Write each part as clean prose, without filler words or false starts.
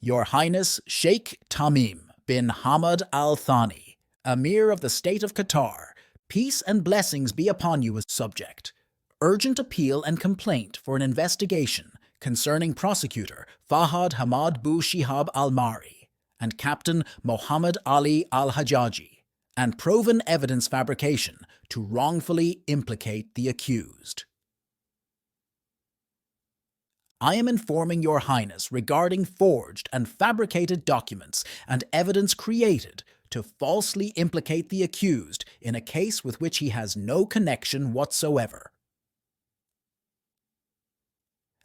Your Highness Sheikh Tamim bin Hamad Al Thani, Emir of the State of Qatar, peace and blessings be upon you as subject. Urgent appeal and complaint for an investigation concerning prosecutor Fahad Hamad Bu Shihab Al-Mari and Captain Mohammed Ali Al-Hajaji, and proven evidence fabrication to wrongfully implicate the accused. I am informing Your Highness regarding forged and fabricated documents and evidence created to falsely implicate the accused in a case with which he has no connection whatsoever.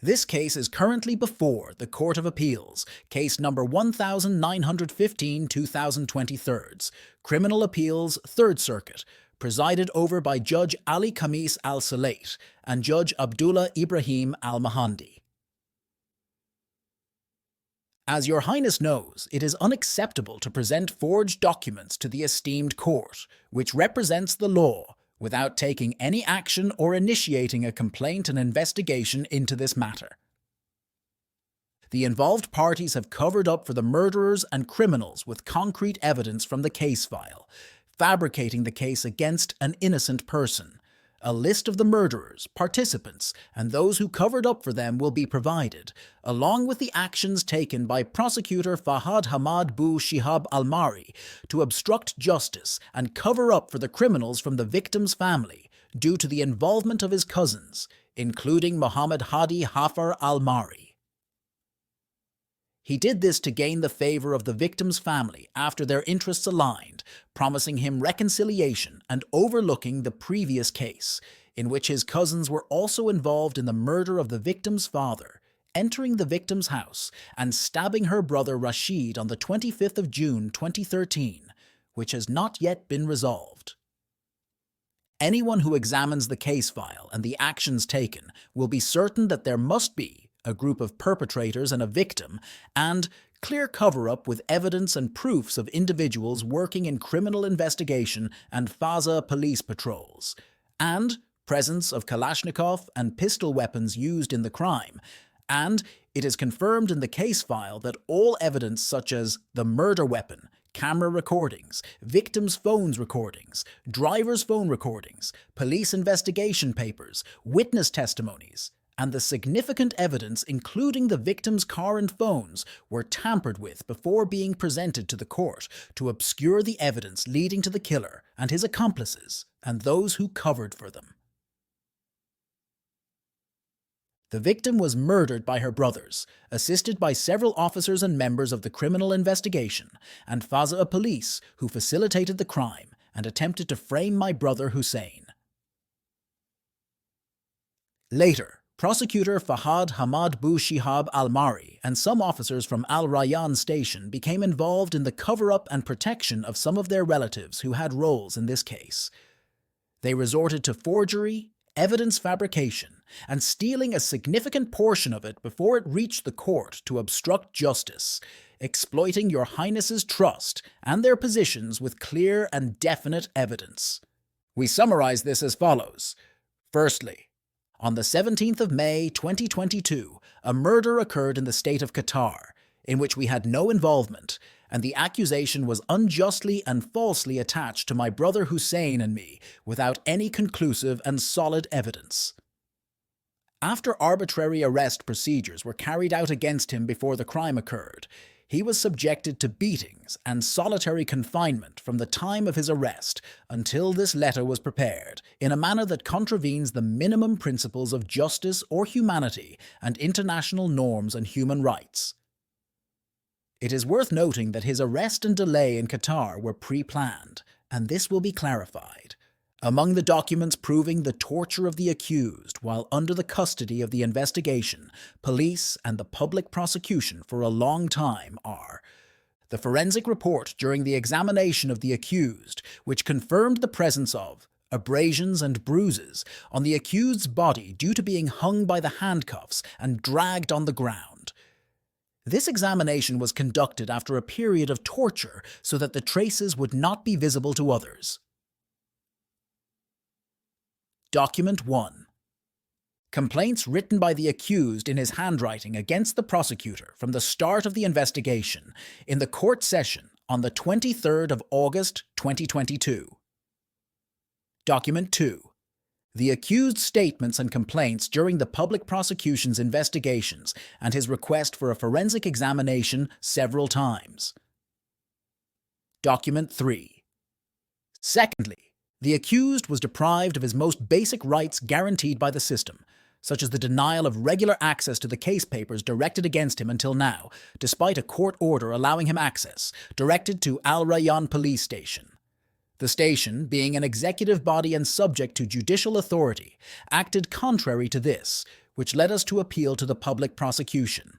This case is currently before the Court of Appeals, case number 1915-2023, Criminal Appeals, 3rd Circuit, presided over by Judge Ali Khamis Al-Salate and Judge Abdullah Ibrahim Al-Mahandi. As Your Highness knows, it is unacceptable to present forged documents to the esteemed court, which represents the law, without taking any action or initiating a complaint and investigation into this matter. The involved parties have covered up for the murderers and criminals with concrete evidence from the case file, fabricating the case against an innocent person. A list of the murderers, participants, and those who covered up for them will be provided, along with the actions taken by prosecutor Fahad Hamad Bu Shihab Al-Mari to obstruct justice and cover up for the criminals from the victim's family due to the involvement of his cousins, including Muhammad Hadi Hafar Al-Mari. He did this to gain the favor of the victim's family after their interests aligned, promising him reconciliation and overlooking the previous case, in which his cousins were also involved in the murder of the victim's father, entering the victim's house and stabbing her brother Rashid on the 25th of June 2013, which has not yet been resolved. Anyone who examines the case file and the actions taken will be certain that there must be a group of perpetrators and a victim, and clear cover-up with evidence and proofs of individuals working in criminal investigation and FASA police patrols, and presence of Kalashnikov and pistol weapons used in the crime, and it is confirmed in the case file that all evidence such as the murder weapon, camera recordings, victims' phones recordings, drivers' phone recordings, police investigation papers, witness testimonies, and the significant evidence including the victim's car and phones were tampered with before being presented to the court to obscure the evidence leading to the killer and his accomplices and those who covered for them. The victim was murdered by her brothers, assisted by several officers and members of the criminal investigation and FASA police who facilitated the crime and attempted to frame my brother Hussein. Later, prosecutor Fahad Hamad Bu Shihab Al-Mari and some officers from Al Rayyan station became involved in the cover-up and protection of some of their relatives who had roles in this case. They resorted to forgery, evidence fabrication, and stealing a significant portion of it before it reached the court to obstruct justice, exploiting Your Highness's trust and their positions with clear and definite evidence. We summarize this as follows. Firstly, on the 17th of May 2022, a murder occurred in the State of Qatar, in which we had no involvement, and the accusation was unjustly and falsely attached to my brother Hussein and me without any conclusive and solid evidence. After arbitrary arrest procedures were carried out against him before the crime occurred, he was subjected to beatings and solitary confinement from the time of his arrest until this letter was prepared, in a manner that contravenes the minimum principles of justice or humanity and international norms and human rights. It is worth noting that his arrest and delay in Qatar were pre-planned, and this will be clarified. Among the documents proving the torture of the accused while under the custody of the investigation, police, and the public prosecution for a long time are the forensic report during the examination of the accused, which confirmed the presence of abrasions and bruises on the accused's body due to being hung by the handcuffs and dragged on the ground. This examination was conducted after a period of torture so that the traces would not be visible to others. Document 1. Complaints written by the accused in his handwriting against the prosecutor from the start of the investigation in the court session on the 23rd of August 2022. Document 2. The accused's statements and complaints during the public prosecution's investigations and his request for a forensic examination several times. Document 3. Secondly, the accused was deprived of his most basic rights guaranteed by the system, such as the denial of regular access to the case papers directed against him until now, despite a court order allowing him access, directed to Al Rayyan Police Station. The station, being an executive body and subject to judicial authority, acted contrary to this, which led us to appeal to the public prosecution.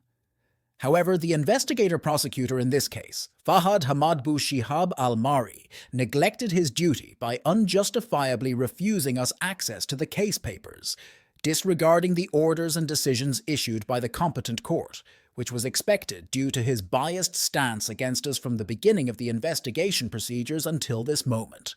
However, the investigator-prosecutor in this case, Fahad Hamad Shihab Al-Mari, neglected his duty by unjustifiably refusing us access to the case papers, disregarding the orders and decisions issued by the competent court, which was expected due to his biased stance against us from the beginning of the investigation procedures until this moment.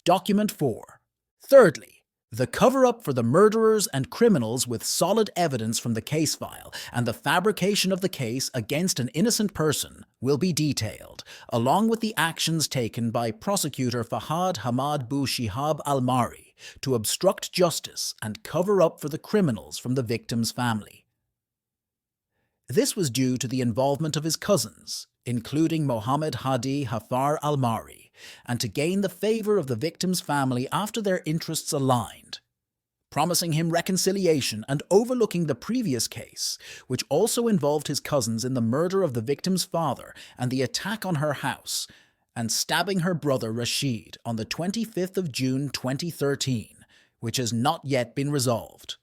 Document 4. Thirdly, the cover-up for the murderers and criminals with solid evidence from the case file and the fabrication of the case against an innocent person will be detailed, along with the actions taken by Prosecutor Fahad Hamad Shihab Al-Mari to obstruct justice and cover up for the criminals from the victim's family. This was due to the involvement of his cousins, including Mohammed Hadi Hafar Al-Mari, and to gain the favor of the victim's family after their interests aligned, promising him reconciliation and overlooking the previous case, which also involved his cousins in the murder of the victim's father and the attack on her house, and stabbing her brother Rashid on the 25th of June 2013, which has not yet been resolved.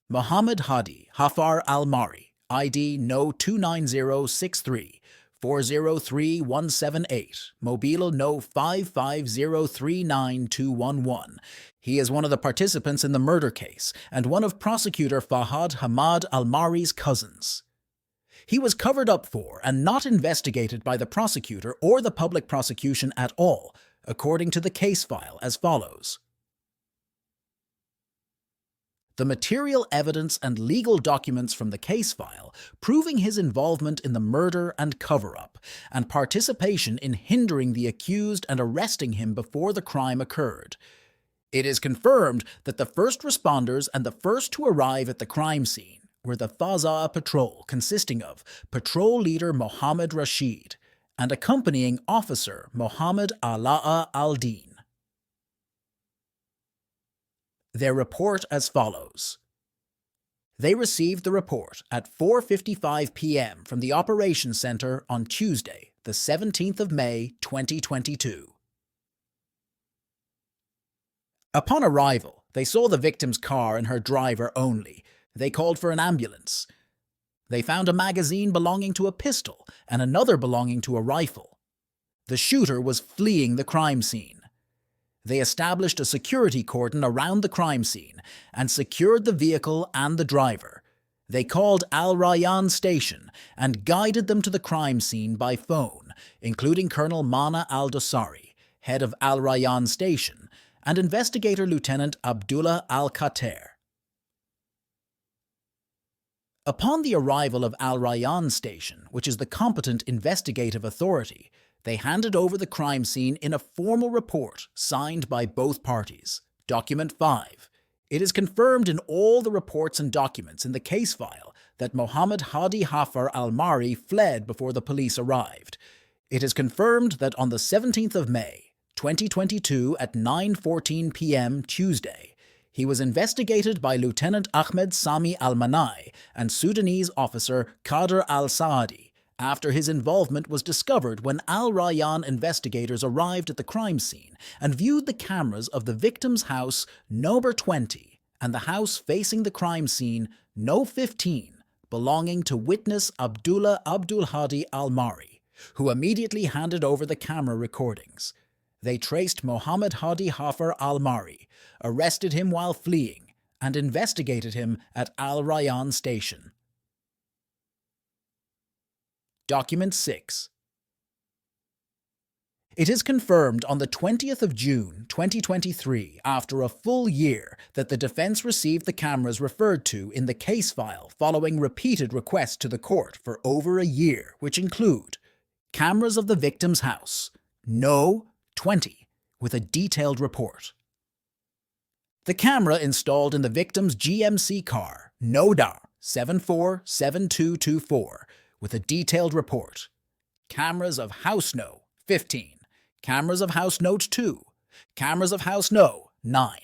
Mohammed Hadi Hafar Al-Mari, ID No 29063, 403178, Mobile No 550392211. He is one of the participants in the murder case and one of Prosecutor Fahad Hamad Al-Mari's cousins. He was covered up for and not investigated by the prosecutor or the public prosecution at all, according to the case file as follows. The material evidence and legal documents from the case file proving his involvement in the murder and cover-up, and participation in hindering the accused and arresting him before the crime occurred. It is confirmed that the first responders and the first to arrive at the crime scene were the Faza Patrol, consisting of Patrol Leader Mohammed Rashid and accompanying Officer Mohammed Ala'a Al-Din. Their report as follows. They received the report at 4:55 p.m. from the Operations Center on Tuesday, the 17th of May, 2022. Upon arrival, they saw the victim's car and her driver only. They called for an ambulance. They found a magazine belonging to a pistol and another belonging to a rifle. The shooter was fleeing the crime scene. They established a security cordon around the crime scene and secured the vehicle and the driver. They called Al Rayyan Station and guided them to the crime scene by phone, including Colonel Mana Al-Dosari, head of Al Rayyan Station, and Investigator Lieutenant Abdullah Al-Khater. Upon the arrival of Al Rayyan Station, which is the competent investigative authority, they handed over the crime scene in a formal report signed by both parties. Document 5. It is confirmed in all the reports and documents in the case file that Mohammed Hadi Hafar Al-Mari fled before the police arrived. It is confirmed that on the 17th of May, 2022 at 9:14 p.m. Tuesday, he was investigated by Lieutenant Ahmed Sami Al-Manai and Sudanese officer Qadr Al-Saadi after his involvement was discovered when Al Rayyan investigators arrived at the crime scene and viewed the cameras of the victim's house number 20 and the house facing the crime scene No 15 belonging to witness Abdullah Abdul Hadi Al-Mari, who immediately handed over the camera recordings. They traced Mohammed Hadi Hafar Al-Mari, arrested him while fleeing, and investigated him at Al Rayyan Station. Document 6. It is confirmed on the 20th of June 2023, after a full year, that the defense received the cameras referred to in the case file following repeated requests to the court for over a year, which include cameras of the victim's house, No. 20, with a detailed report. The camera installed in the victim's GMC car, NODAR 747224, with a detailed report. Cameras of House No. 15. Cameras of House Note 2. Cameras of House No. 9.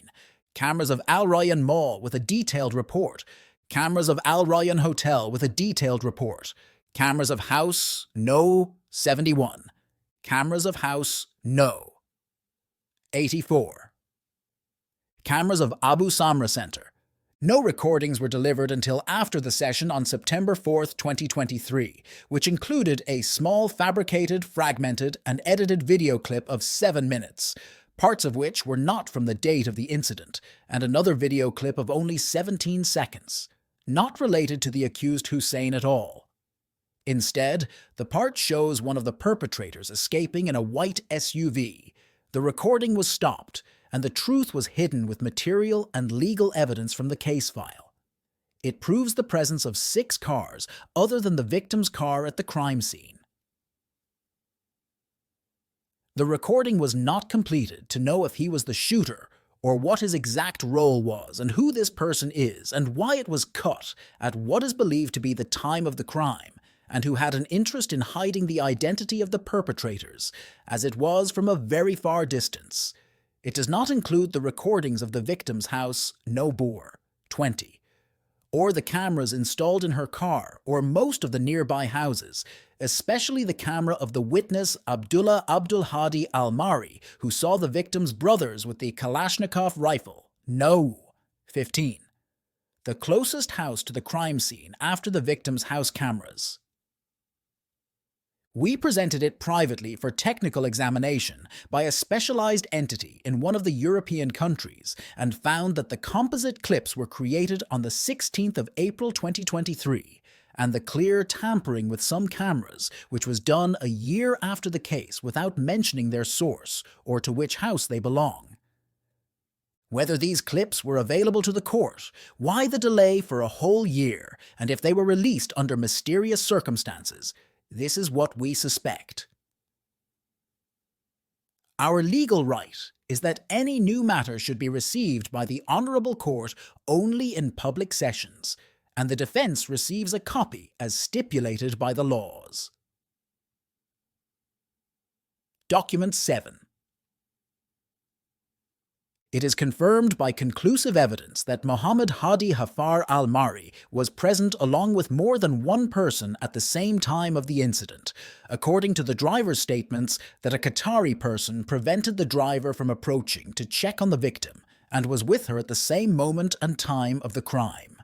Cameras of Al Rayyan Mall with a detailed report. Cameras of Al Rayyan Hotel with a detailed report. Cameras of House No. 71. Cameras of House No. 84. Cameras of Abu Samra Center. No recordings were delivered until after the session on September 4, 2023, which included a small fabricated, fragmented, and edited video clip of 7 minutes, parts of which were not from the date of the incident, and another video clip of only 17 seconds, not related to the accused Hussein at all. Instead, the part shows one of the perpetrators escaping in a white SUV. The recording was stopped, and the truth was hidden with material and legal evidence from the case file. It proves the presence of 6 cars other than the victim's car at the crime scene. The recording was not completed to know if he was the shooter or what his exact role was and who this person is and why it was cut at what is believed to be the time of the crime, and who had an interest in hiding the identity of the perpetrators, as it was from a very far distance. It does not include the recordings of the victim's house, No. 20, or the cameras installed in her car or most of the nearby houses, especially the camera of the witness Abdullah Abdul Hadi Al-Mari, who saw the victim's brothers with the Kalashnikov rifle, No. 15, the closest house to the crime scene after the victim's house cameras. We presented it privately for technical examination by a specialized entity in one of the European countries and found that the composite clips were created on the 16th of April 2023, and the clear tampering with some cameras, which was done a year after the case without mentioning their source or to which house they belong. Whether these clips were available to the court, why the delay for a whole year, and if they were released under mysterious circumstances, this is what we suspect. Our legal right is that any new matter should be received by the Honourable Court only in public sessions, and the defence receives a copy as stipulated by the laws. Document 7. It is confirmed by conclusive evidence that Mohammed Hadi Hafar Al-Mari was present along with more than one person at the same time of the incident, according to the driver's statements that a Qatari person prevented the driver from approaching to check on the victim and was with her at the same moment and time of the crime.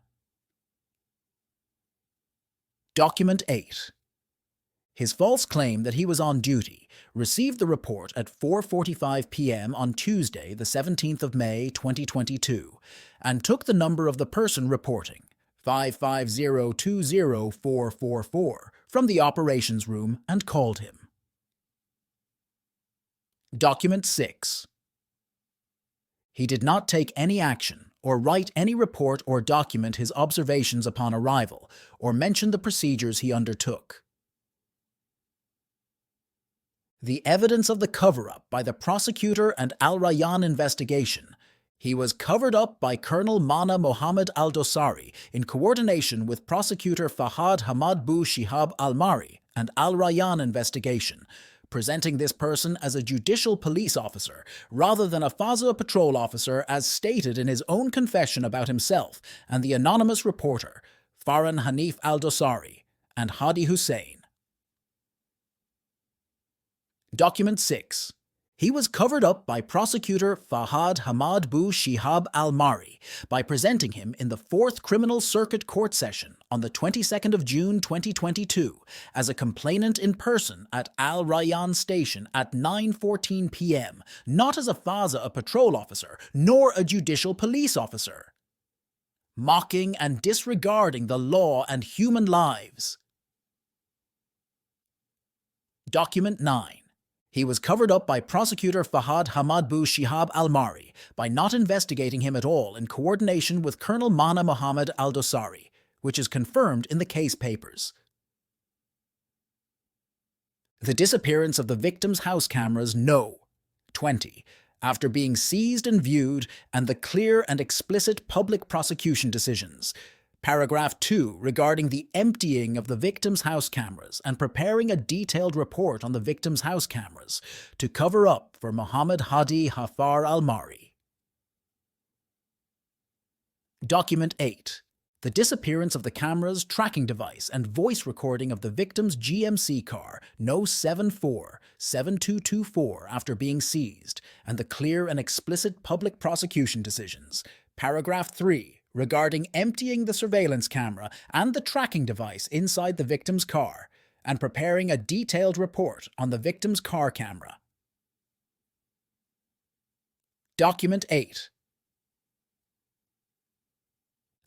Document 8. His false claim that he was on duty received the report at 4:45 p.m. on Tuesday, the 17th of May, 2022, and took the number of the person reporting, 550-20444, from the operations room and called him. Document 6. He did not take any action or write any report or document his observations upon arrival, or mention the procedures he undertook. The evidence of the cover-up by the prosecutor and Al Rayyan investigation. He was covered up by Colonel Mana Mohammed Al-Dosari in coordination with prosecutor Fahad Hamad Shihab Al-Mari and Al Rayyan investigation, presenting this person as a judicial police officer rather than a Fazla patrol officer as stated in his own confession about himself and the anonymous reporter, Farhan Hanif Al-Dosari, and Hadi Hussein. Document 6. He was covered up by prosecutor Fahad Hamad Shihab Al-Mari by presenting him in the 4th Criminal Circuit Court session on the 22nd of June 2022 as a complainant in person at Al Rayyan Station at 9:14 p.m., not as a Fazla, a patrol officer, nor a judicial police officer. Mocking and disregarding the law and human lives. Document 9. He was covered up by prosecutor Fahad Hamad Shihab Al-Mari by not investigating him at all in coordination with Colonel Mana Muhammad Al-Dosari, which is confirmed in the case papers. The disappearance of the victim's house cameras, no. 20. After being seized and viewed, and the clear and explicit public prosecution decisions. Paragraph 2 regarding the emptying of the victim's house cameras and preparing a detailed report on the victim's house cameras to cover up for Muhammad Hadi Hafar Al-Mari. Document 8. The disappearance of the cameras, tracking device, and voice recording of the victim's GMC car, No. 747224, after being seized, and the clear and explicit public prosecution decisions. Paragraph 3, regarding emptying the surveillance camera and the tracking device inside the victim's car, and preparing a detailed report on the victim's car camera. Document 8.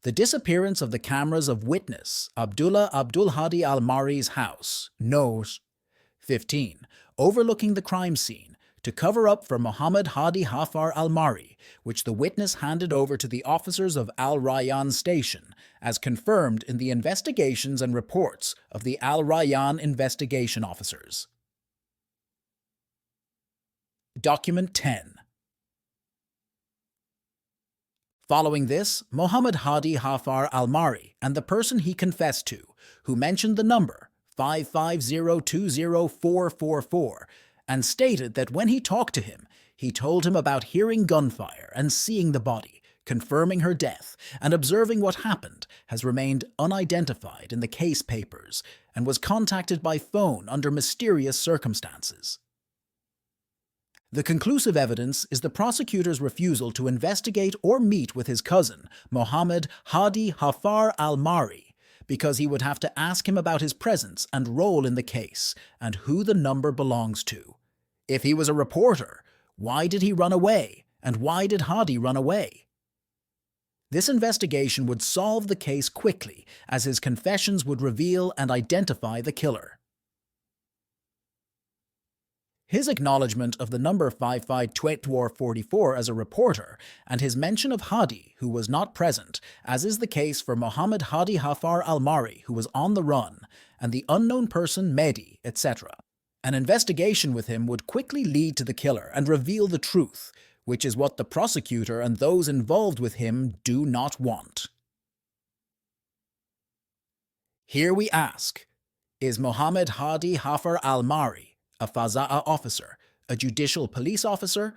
The disappearance of the cameras of witness Abdullah Abdul Hadi Al-Mari's house, Nos. 15, overlooking the crime scene, to cover up for Muhammad Hadi Hafar Al-Mari, which the witness handed over to the officers of Al Rayyan Station, as confirmed in the investigations and reports of the Al Rayyan investigation officers. Document 10. Following this, Muhammad Hadi Hafar Al-Mari and the person he confessed to, who mentioned the number 550204444, and stated that when he talked to him, he told him about hearing gunfire and seeing the body, confirming her death, and observing what happened, has remained unidentified in the case papers and was contacted by phone under mysterious circumstances. The conclusive evidence is the prosecutor's refusal to investigate or meet with his cousin, Muhammad Hadi Hafar Al-Mari, because he would have to ask him about his presence and role in the case and who the number belongs to. If he was a reporter, why did he run away, and why did Hadi run away? This investigation would solve the case quickly, as his confessions would reveal and identify the killer. His acknowledgement of the number 55244 as a reporter, and his mention of Hadi, who was not present, as is the case for Muhammad Hadi Hafar Al-Mari, who was on the run, and the unknown person Mehdi, etc. An investigation with him would quickly lead to the killer and reveal the truth, which is what the prosecutor and those involved with him do not want. Here we ask, is Muhammad Hadi Hafar Al-Mari a Faza'a officer, a judicial police officer,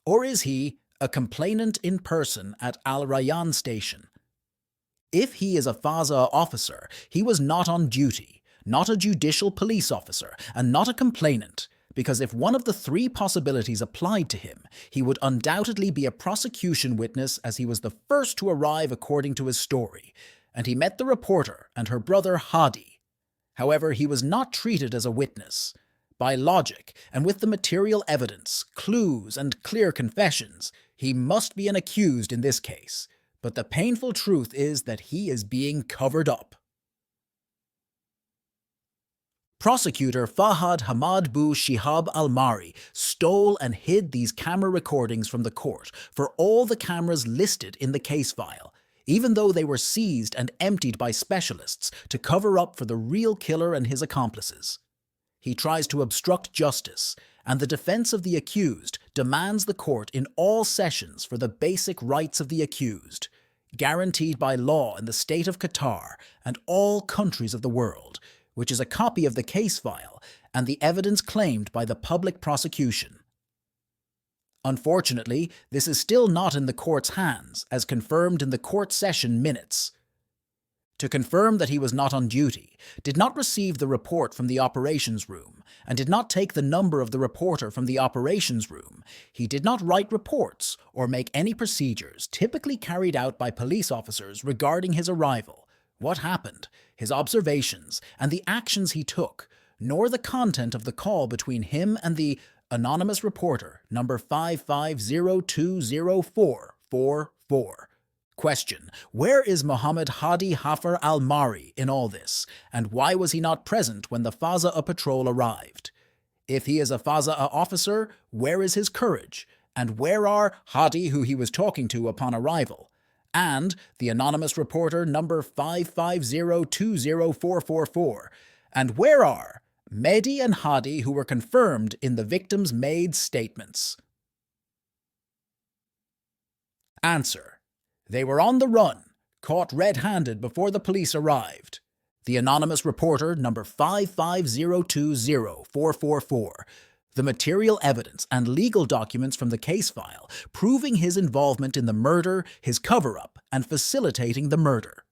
or is he a complainant in person at Al Rayyan Station? If he is a Faza'a officer, he was not on duty, not a judicial police officer, and not a complainant, because if one of the three possibilities applied to him, he would undoubtedly be a prosecution witness, as he was the first to arrive according to his story, and he met the reporter and her brother Hadi. However, he was not treated as a witness. By logic, and with the material evidence, clues, and clear confessions, he must be an accused in this case, but the painful truth is that he is being covered up. Prosecutor Fahad Hamad Shihab Al-Mari stole and hid these camera recordings from the court for all the cameras listed in the case file, even though they were seized and emptied by specialists to cover up for the real killer and his accomplices. He tries to obstruct justice, and the defense of the accused demands the court in all sessions for the basic rights of the accused, guaranteed by law in the State of Qatar and all countries of the world, which is a copy of the case file and the evidence claimed by the public prosecution. Unfortunately, this is still not in the court's hands, as confirmed in the court session minutes. To confirm that he was not on duty, did not receive the report from the operations room, and did not take the number of the reporter from the operations room, he did not write reports or make any procedures typically carried out by police officers regarding his arrival, what happened, his observations, and the actions he took, nor the content of the call between him and the anonymous reporter, number 550204444. Question: where is Muhammad Hadi Hafar Al-Mari in all this, and why was he not present when the Faza'a patrol arrived? If he is a Faza'a officer, where is his courage? And where are Hadi, who he was talking to upon arrival, and the anonymous reporter number 55020444? And where are Mehdi and Hadi, who were confirmed in the victim's maid's statements? Answer: they were on the run, caught red-handed before the police arrived. The anonymous reporter number 55020444. The material evidence and legal documents from the case file proving his involvement in the murder, his cover-up, and facilitating the murder.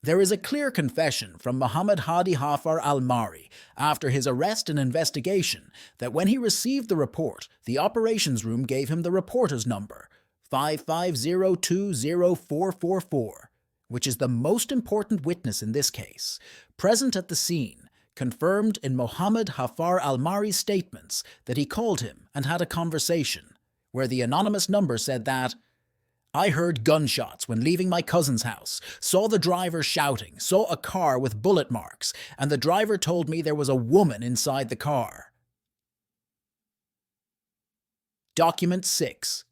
There is a clear confession from Muhammad Hadi Hafar al-Mari after his arrest and investigation that when he received the report, the operations room gave him the reporter's number, 55020444, which is the most important witness in this case, present at the scene, confirmed in Muhammad Hafar al-Mari's statements that he called him and had a conversation, where the anonymous number said that, "I heard gunshots when leaving my cousin's house, saw the driver shouting, saw a car with bullet marks, and the driver told me there was a woman inside the car." Document 6.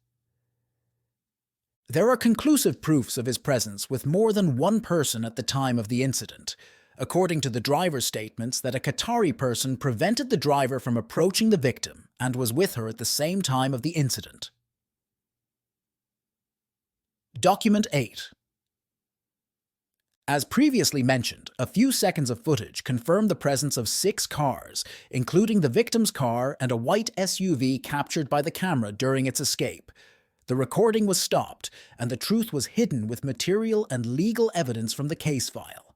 There are conclusive proofs of his presence with more than one person at the time of the incident. According to the driver's statements, that a Qatari person prevented the driver from approaching the victim and was with her at the same time of the incident. Document 8. As previously mentioned, a few seconds of footage confirmed the presence of 6 cars, including the victim's car and a white SUV captured by the camera during its escape. The recording was stopped, and the truth was hidden with material and legal evidence from the case file.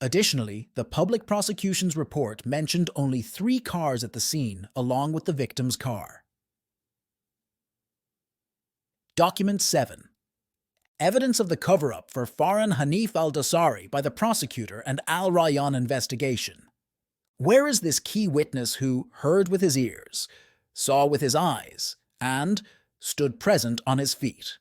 Additionally, the public prosecution's report mentioned only 3 cars at the scene along with the victim's car. Document 7. Evidence of the cover-up for Farhan Hanif al-Dosari by the prosecutor and Al Rayyan investigation. Where is this key witness who heard with his ears, saw with his eyes, and stood present on his feet?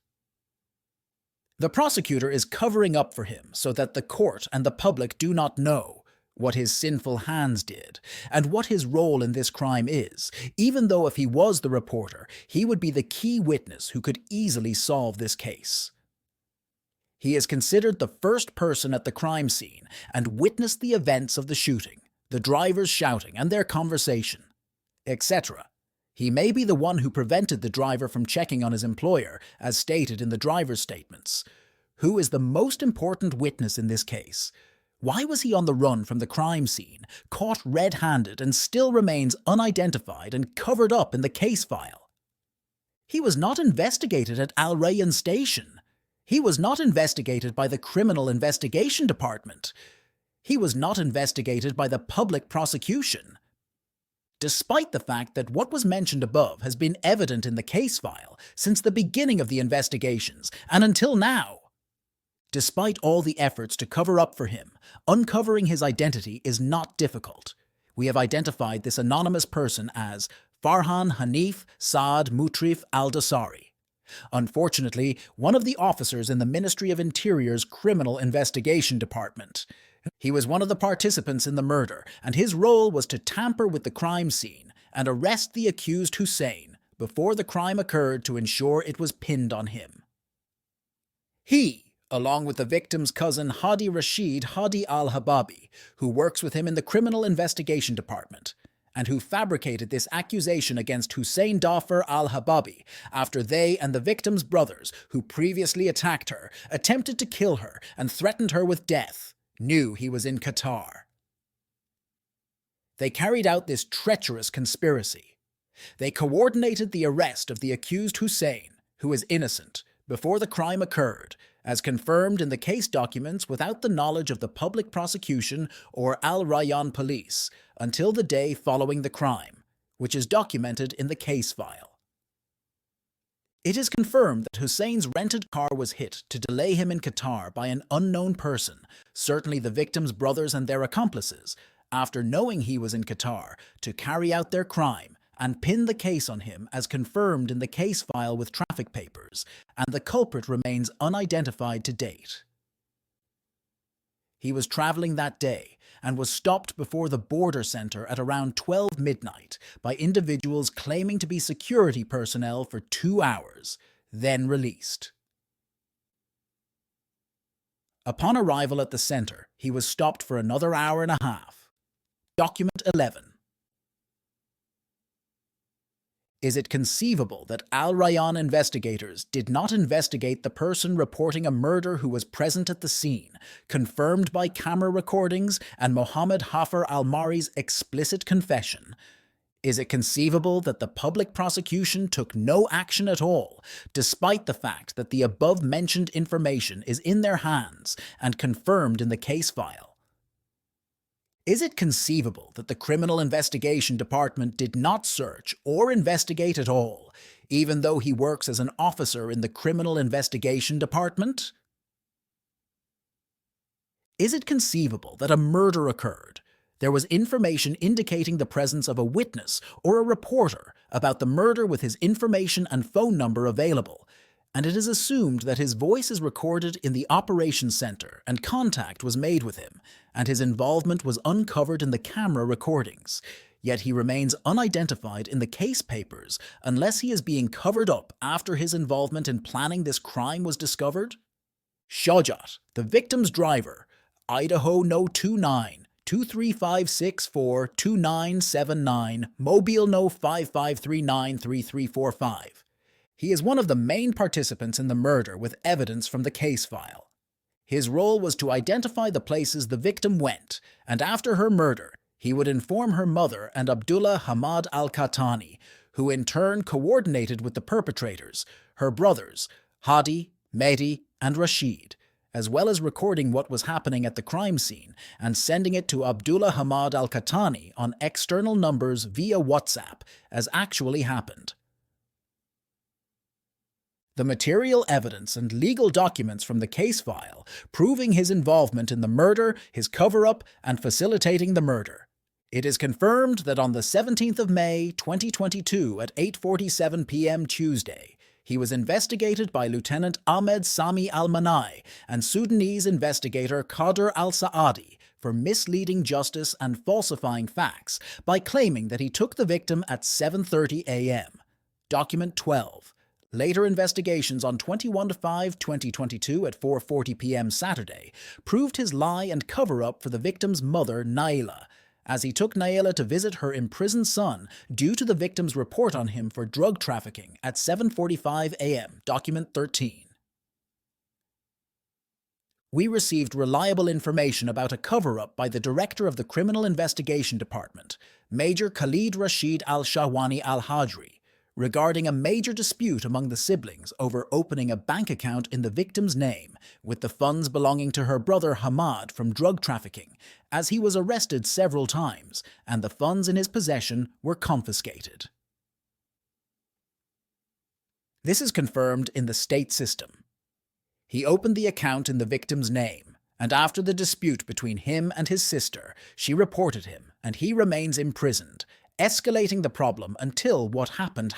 The prosecutor is covering up for him so that the court and the public do not know what his sinful hands did and what his role in this crime is, even though if he was the reporter, he would be the key witness who could easily solve this case. He is considered the first person at the crime scene and witnessed the events of the shooting, the drivers shouting and their conversation, etc. He may be the one who prevented the driver from checking on his employer, as stated in the driver's statements. Who is the most important witness in this case? Why was he on the run from the crime scene, caught red-handed, and still remains unidentified and covered up in the case file? He was not investigated at Al Rayyan Station. He was not investigated by the Criminal Investigation Department. He was not investigated by the public prosecution. Despite the fact that what was mentioned above has been evident in the case file since the beginning of the investigations and until now. Despite all the efforts to cover up for him, uncovering his identity is not difficult. We have identified this anonymous person as Farhan Hanif Saad Mutrif al-Dosari. Unfortunately, one of the officers in the Ministry of Interior's Criminal Investigation Department. He was one of the participants in the murder, and his role was to tamper with the crime scene and arrest the accused Hussein before the crime occurred to ensure it was pinned on him. He, along with the victim's cousin Hadi Rashid Hadi al-Hababi, who works with him in the Criminal Investigation Department, and who fabricated this accusation against Hussein Dafar al-Hababi after they and the victim's brothers, who previously attacked her, attempted to kill her and threatened her with death, knew he was in Qatar. They carried out this treacherous conspiracy. They coordinated the arrest of the accused Hussein, who is innocent, before the crime occurred, as confirmed in the case documents without the knowledge of the public prosecution or Al Rayyan police, until the day following the crime, which is documented in the case file. It is confirmed that Hussein's rented car was hit to delay him in Qatar by an unknown person, certainly the victim's brothers and their accomplices, after knowing he was in Qatar, to carry out their crime and pin the case on him as confirmed in the case file with traffic papers, and the culprit remains unidentified to date. He was traveling that day and was stopped before the border center at around 12 midnight by individuals claiming to be security personnel for 2 hours, then released. Upon arrival at the center, he was stopped for another hour and a half. Document 11. Is it conceivable that Al Rayyan investigators did not investigate the person reporting a murder who was present at the scene, confirmed by camera recordings and Mohammed Hafar al-Mari's explicit confession? Is it conceivable that the public prosecution took no action at all, despite the fact that the above-mentioned information is in their hands and confirmed in the case file? Is it conceivable that the Criminal Investigation Department did not search or investigate at all, even though he works as an officer in the Criminal Investigation Department? Is it conceivable that a murder occurred? There was information indicating the presence of a witness or a reporter about the murder with his information and phone number available, and it is assumed that his voice is recorded in the operations center and contact was made with him, and his involvement was uncovered in the camera recordings. Yet he remains unidentified in the case papers unless he is being covered up after his involvement in planning this crime was discovered? Shajat, the victim's driver, Idaho No 29, 235642979, Mobile No 55393345. He is one of the main participants in the murder with evidence from the case file. His role was to identify the places the victim went, and after her murder, he would inform her mother and Abdullah Hamad Al Thani, who in turn coordinated with the perpetrators, her brothers, Hadi, Mehdi, and Rashid, as well as recording what was happening at the crime scene and sending it to Abdullah Hamad Al Thani on external numbers via WhatsApp, as actually happened. The material evidence and legal documents from the case file proving his involvement in the murder, his cover-up, and facilitating the murder. It is confirmed that on the 17th of May, 2022 at 8:47 p.m. Tuesday, he was investigated by Lieutenant Ahmed Sami Al-Manai and Sudanese investigator Qadr Al-Saadi for misleading justice and falsifying facts by claiming that he took the victim at 7:30 a.m. Document 12. Later investigations on 21/5/2022 at 4:40 p.m. Saturday proved his lie and cover-up for the victim's mother, Naila, as he took Naila to visit her imprisoned son due to the victim's report on him for drug trafficking at 7:45 a.m. Document 13. We received reliable information about a cover-up by the Director of the Criminal Investigation Department, Major Khalid Rashid Al-Shahwani Al-Hajri, regarding a major dispute among the siblings over opening a bank account in the victim's name, with the funds belonging to her brother Hamad from drug trafficking, as he was arrested several times and the funds in his possession were confiscated. This is confirmed in the state system. He opened the account in the victim's name, and after the dispute between him and his sister, she reported him, and he remains imprisoned, escalating the problem until what happened.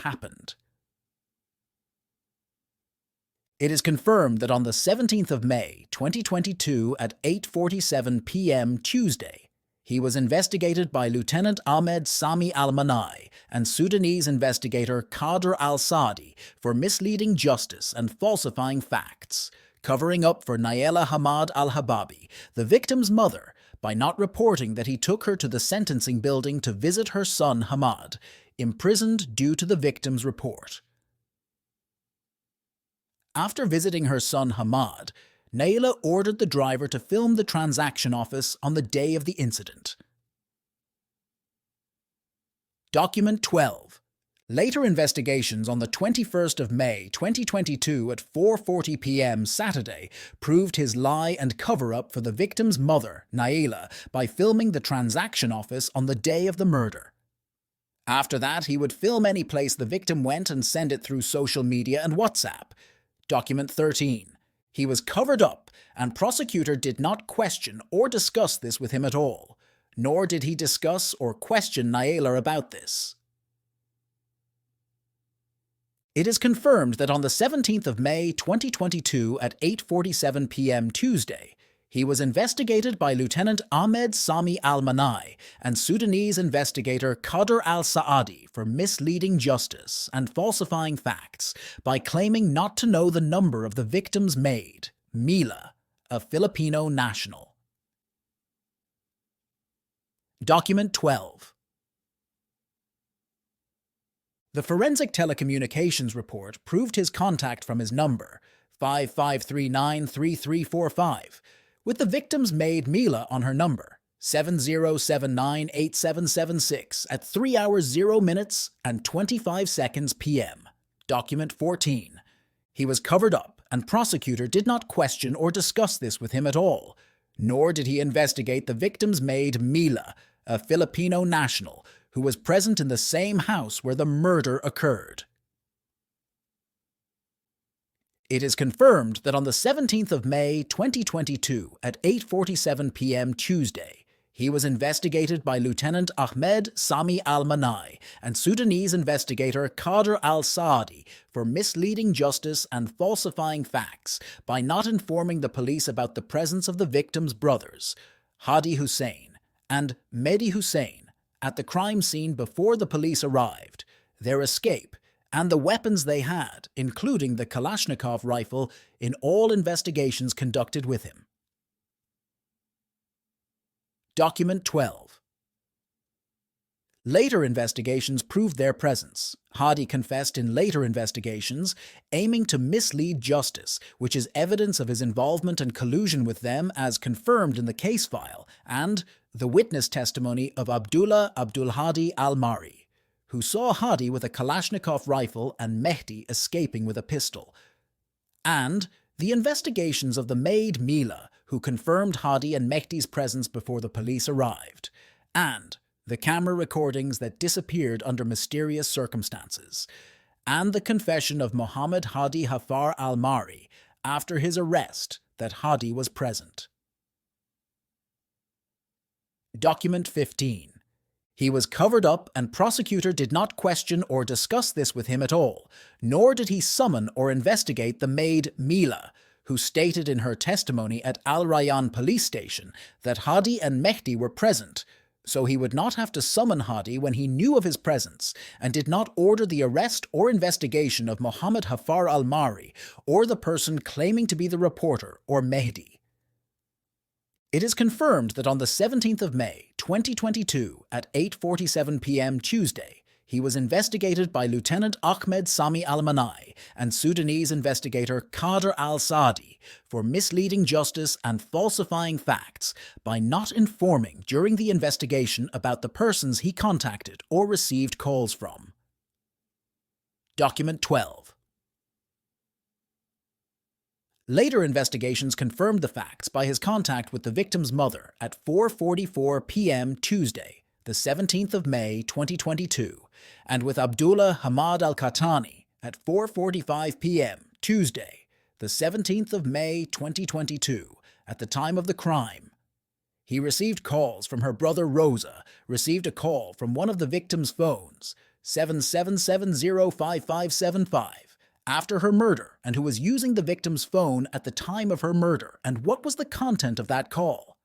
It is confirmed that on the 17th of May, 2022 at 8:47 p.m. Tuesday, he was investigated by Lieutenant Ahmed Sami Al-Manai and Sudanese investigator Qadr Al-Saadi for misleading justice and falsifying facts, covering up for Naila Hamad Al-Hababi, the victim's mother, by not reporting that he took her to the sentencing building to visit her son Hamad, imprisoned due to the victim's report. After visiting her son Hamad, Naila ordered the driver to film the transaction office on the day of the incident. Document 12. Later investigations on the 21st of May 2022 at 4:40 p.m. Saturday proved his lie and cover-up for the victim's mother, Naila, by filming the transaction office on the day of the murder. After that, he would film any place the victim went and send it through social media and WhatsApp. Document 13. He was covered up, and prosecutor did not question or discuss this with him at all, nor did he discuss or question Naila about this. It is confirmed that on the 17th of May 2022 at 8:47 p.m. Tuesday, He was investigated by Lieutenant Ahmed Sami Al-Manai and Sudanese investigator Qadr al-Saadi for misleading justice and falsifying facts by claiming not to know the number of the victim's maid, Mila, a Filipino national. Document 12. The forensic telecommunications report proved his contact from his number, 55393345, with the victim's maid Mila on her number, 70798776 at 3 hours 0 minutes and 25 seconds p.m. Document 14. He was covered up, and prosecutor did not question or discuss this with him at all, nor did he investigate the victim's maid Mila, a Filipino national, who was present in the same house where the murder occurred. It is confirmed that on the 17th of May 2022 at 8:47 p.m. Tuesday, he was investigated by Lieutenant Ahmed Sami Al-Manai and Sudanese investigator Qadr al-Saadi for misleading justice and falsifying facts by not informing the police about the presence of the victim's brothers, Hadi Hussein and Mehdi Hussein, at the crime scene before the police arrived, their escape, and the weapons they had, including the Kalashnikov rifle, in all investigations conducted with him. Document 12. Later investigations proved their presence. Hadi confessed in later investigations, aiming to mislead justice, which is evidence of his involvement and collusion with them as confirmed in the case file, and the witness testimony of Abdullah Abdulhadi Al-Mari, who saw Hadi with a Kalashnikov rifle and Mehdi escaping with a pistol, and the investigations of the maid Mila, who confirmed Hadi and Mehdi's presence before the police arrived, and the camera recordings that disappeared under mysterious circumstances, and the confession of Muhammad Hadi Hafar Al-Mari after his arrest that Hadi was present. Document 15. He was covered up, and prosecutor did not question or discuss this with him at all, nor did he summon or investigate the maid Mila, who stated in her testimony at Al Rayyan police station that Hadi and Mehdi were present, so he would not have to summon Hadi when he knew of his presence, and did not order the arrest or investigation of Muhammad Hafar Al-Mari or the person claiming to be the reporter or Mehdi. It is confirmed that on the 17th of May, 2022, at 8:47 p.m. Tuesday, he was investigated by Lieutenant Ahmed Sami Al-Manai and Sudanese investigator Qadr al-Saadi for misleading justice and falsifying facts by not informing during the investigation about the persons he contacted or received calls from. Document 12. Later investigations confirmed the facts by his contact with the victim's mother at 4:44 p.m. Tuesday, the 17th of May 2022, and with Abdullah Hamad Al Thani at 4:45 p.m. Tuesday, the 17th of May 2022, at the time of the crime. He received calls from her brother Rosa, received a call from one of the victim's phones, 77705575, after her murder, and who was using the victim's phone at the time of her murder, and what was the content of that call.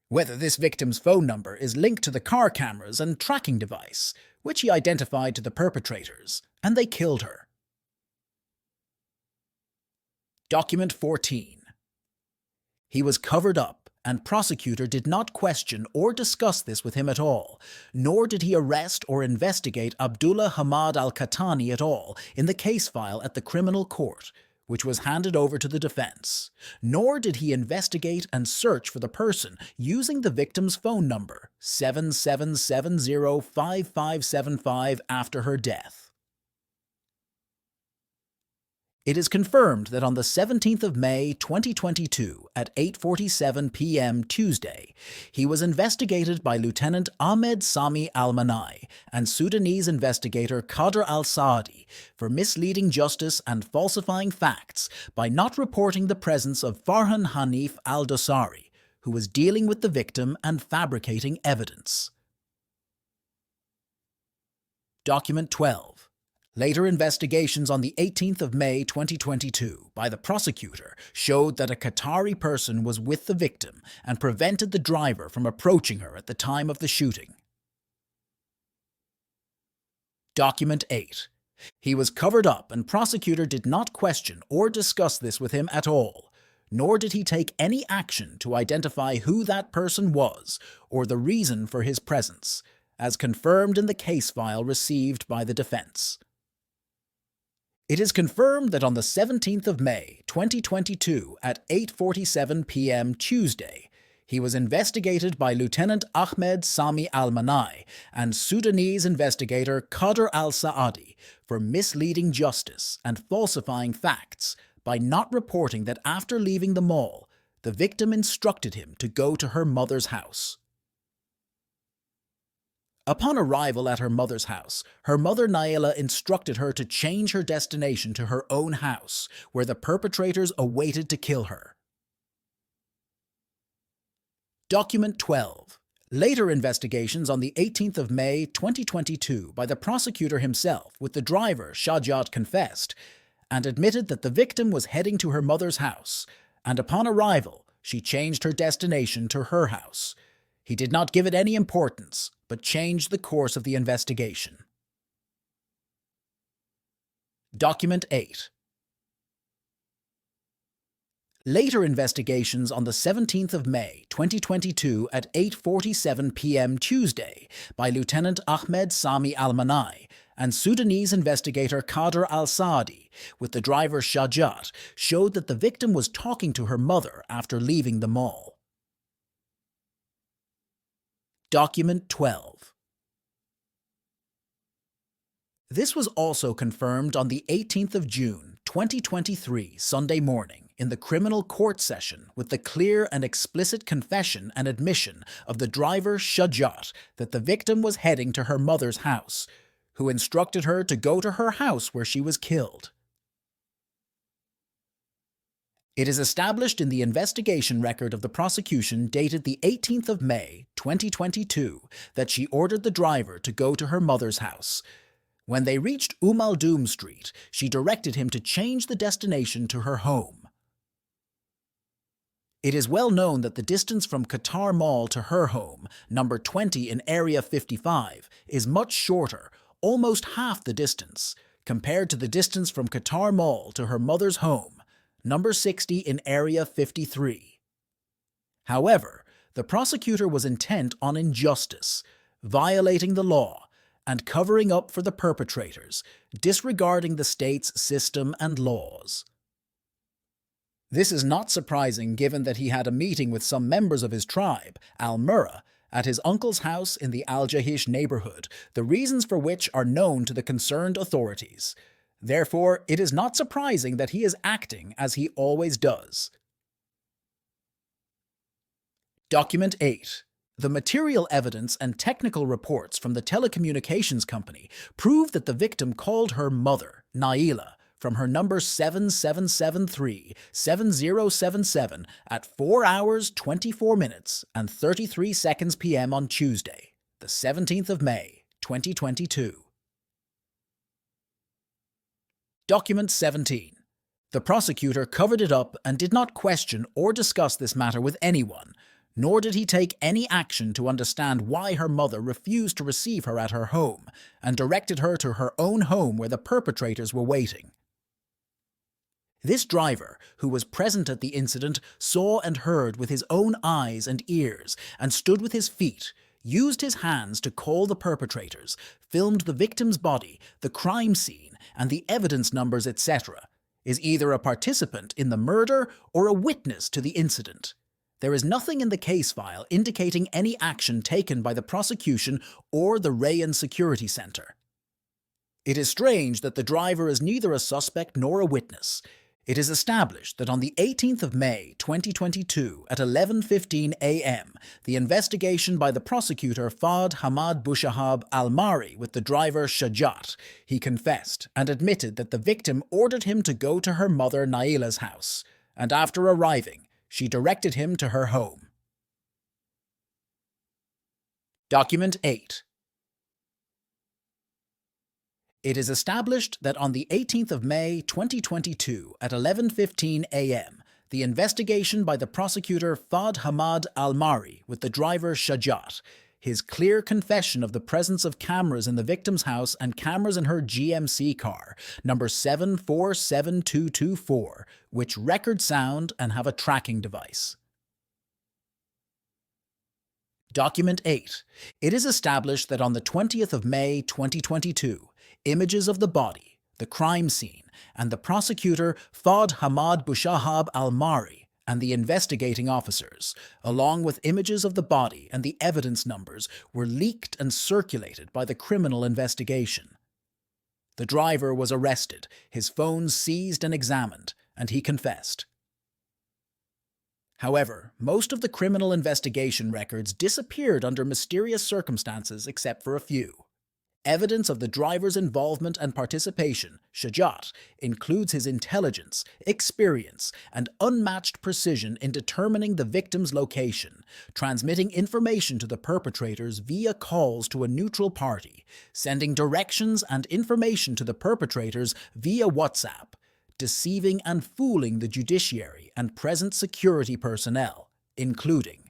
Whether this victim's phone number is linked to the car cameras and tracking device, which he identified to the perpetrators, and they killed her. Document 14. He was covered up, and prosecutor did not question or discuss this with him at all, nor did he arrest or investigate Abdullah Hamad Al Thani at all in the case file at the criminal court, which was handed over to the defense, nor did he investigate and search for the person using the victim's phone number, 77705575, after her death. It is confirmed that on the 17th of May 2022 at 8:47 p.m. Tuesday, he was investigated by Lieutenant Ahmed Sami Al-Manai and Sudanese investigator Qadr al-Saadi for misleading justice and falsifying facts by not reporting the presence of Farhan Hanif al-Dosari, who was dealing with the victim and fabricating evidence. Document 12. Later investigations on the 18th of May 2022 by the prosecutor showed that a Qatari person was with the victim and prevented the driver from approaching her at the time of the shooting. Document 8. He was covered up and prosecutor did not question or discuss this with him at all, nor did he take any action to identify who that person was or the reason for his presence, as confirmed in the case file received by the defense. It is confirmed that on the 17th of May 2022 at 8:47 p.m. Tuesday, he was investigated by Lieutenant Ahmed Sami Al-Manai and Sudanese investigator Qadr Al-Saadi for misleading justice and falsifying facts by not reporting that after leaving the mall, the victim instructed him to go to her mother's house. Upon arrival at her mother's house, her mother Naila instructed her to change her destination to her own house, where the perpetrators awaited to kill her. Document 12. Later investigations on the 18th of May 2022 by the prosecutor himself with the driver Shajat confessed and admitted that the victim was heading to her mother's house, and upon arrival, she changed her destination to her house. He did not give it any importance, but changed the course of the investigation. Document 8. Later investigations on the 17th of May 2022 at 8:47 p.m. Tuesday by Lieutenant Ahmed Sami Al-Manai and Sudanese investigator Qadr Al-Saadi with the driver Shajat showed that the victim was talking to her mother after leaving the mall. Document 12. This was also confirmed on the 18th of June 2023 Sunday morning in the criminal court session with the clear and explicit confession and admission of the driver Shajat that the victim was heading to her mother's house, who instructed her to go to her house where she was killed. It is established in the investigation record of the prosecution dated the 18th of May 2022 that she ordered the driver to go to her mother's house. When they reached Al Doom Street, she directed him to change the destination to her home. It is well known that the distance from Qatar Mall to her home, number 20 in Area 55, is much shorter, almost half the distance, compared to the distance from Qatar Mall to her mother's home, number 60 in Area 53. However, the prosecutor was intent on injustice, violating the law, and covering up for the perpetrators, disregarding the state's system and laws. This is not surprising given that he had a meeting with some members of his tribe, Al-Murrah, at his uncle's house in the Al-Jahish neighborhood, the reasons for which are known to the concerned authorities. Therefore, it is not surprising that he is acting as he always does. Document 8. The material evidence and technical reports from the telecommunications company prove that the victim called her mother, Naila, from her number 7773-7077 at 4 hours 24 minutes and 33 seconds p.m. on Tuesday, the 17th of May, 2022. Document 17. The prosecutor covered it up and did not question or discuss this matter with anyone, nor did he take any action to understand why her mother refused to receive her at her home and directed her to her own home where the perpetrators were waiting. This driver, who was present at the incident, saw and heard with his own eyes and ears and stood with his feet, used his hands to call the perpetrators, filmed the victim's body, the crime scene, and the evidence numbers, etc., is either a participant in the murder or a witness to the incident. There is nothing in the case file indicating any action taken by the prosecution or the Rayan Security Center. It is strange that the driver is neither a suspect nor a witness. It is established that on the 18th of May 2022 at 11:15 a.m., the investigation by the prosecutor Fahd Hamad Boushahab Al-Mari with the driver Shajat, he confessed and admitted that the victim ordered him to go to her mother Naila's house, and after arriving, she directed him to her home. Document 8. It is established that on the 18th of May 2022 at 11:15 a.m., the investigation by the prosecutor Hamad Al Thani with the driver Shajat, his clear confession of the presence of cameras in the victim's house and cameras in her GMC car, number 747224, which record sound and have a tracking device. Document 8. It is established that on the 20th of May 2022, images of the body, the crime scene, and the prosecutor Hamad Bushahab Al-Mari and the investigating officers, along with images of the body and the evidence numbers, were leaked and circulated by the criminal investigation. The driver was arrested, his phone seized and examined, and he confessed. However, most of the criminal investigation records disappeared under mysterious circumstances except for a few. Evidence of the driver's involvement and participation, Shajat, includes his intelligence, experience, and unmatched precision in determining the victim's location, transmitting information to the perpetrators via calls to a neutral party, sending directions and information to the perpetrators via WhatsApp, deceiving and fooling the judiciary and present security personnel, including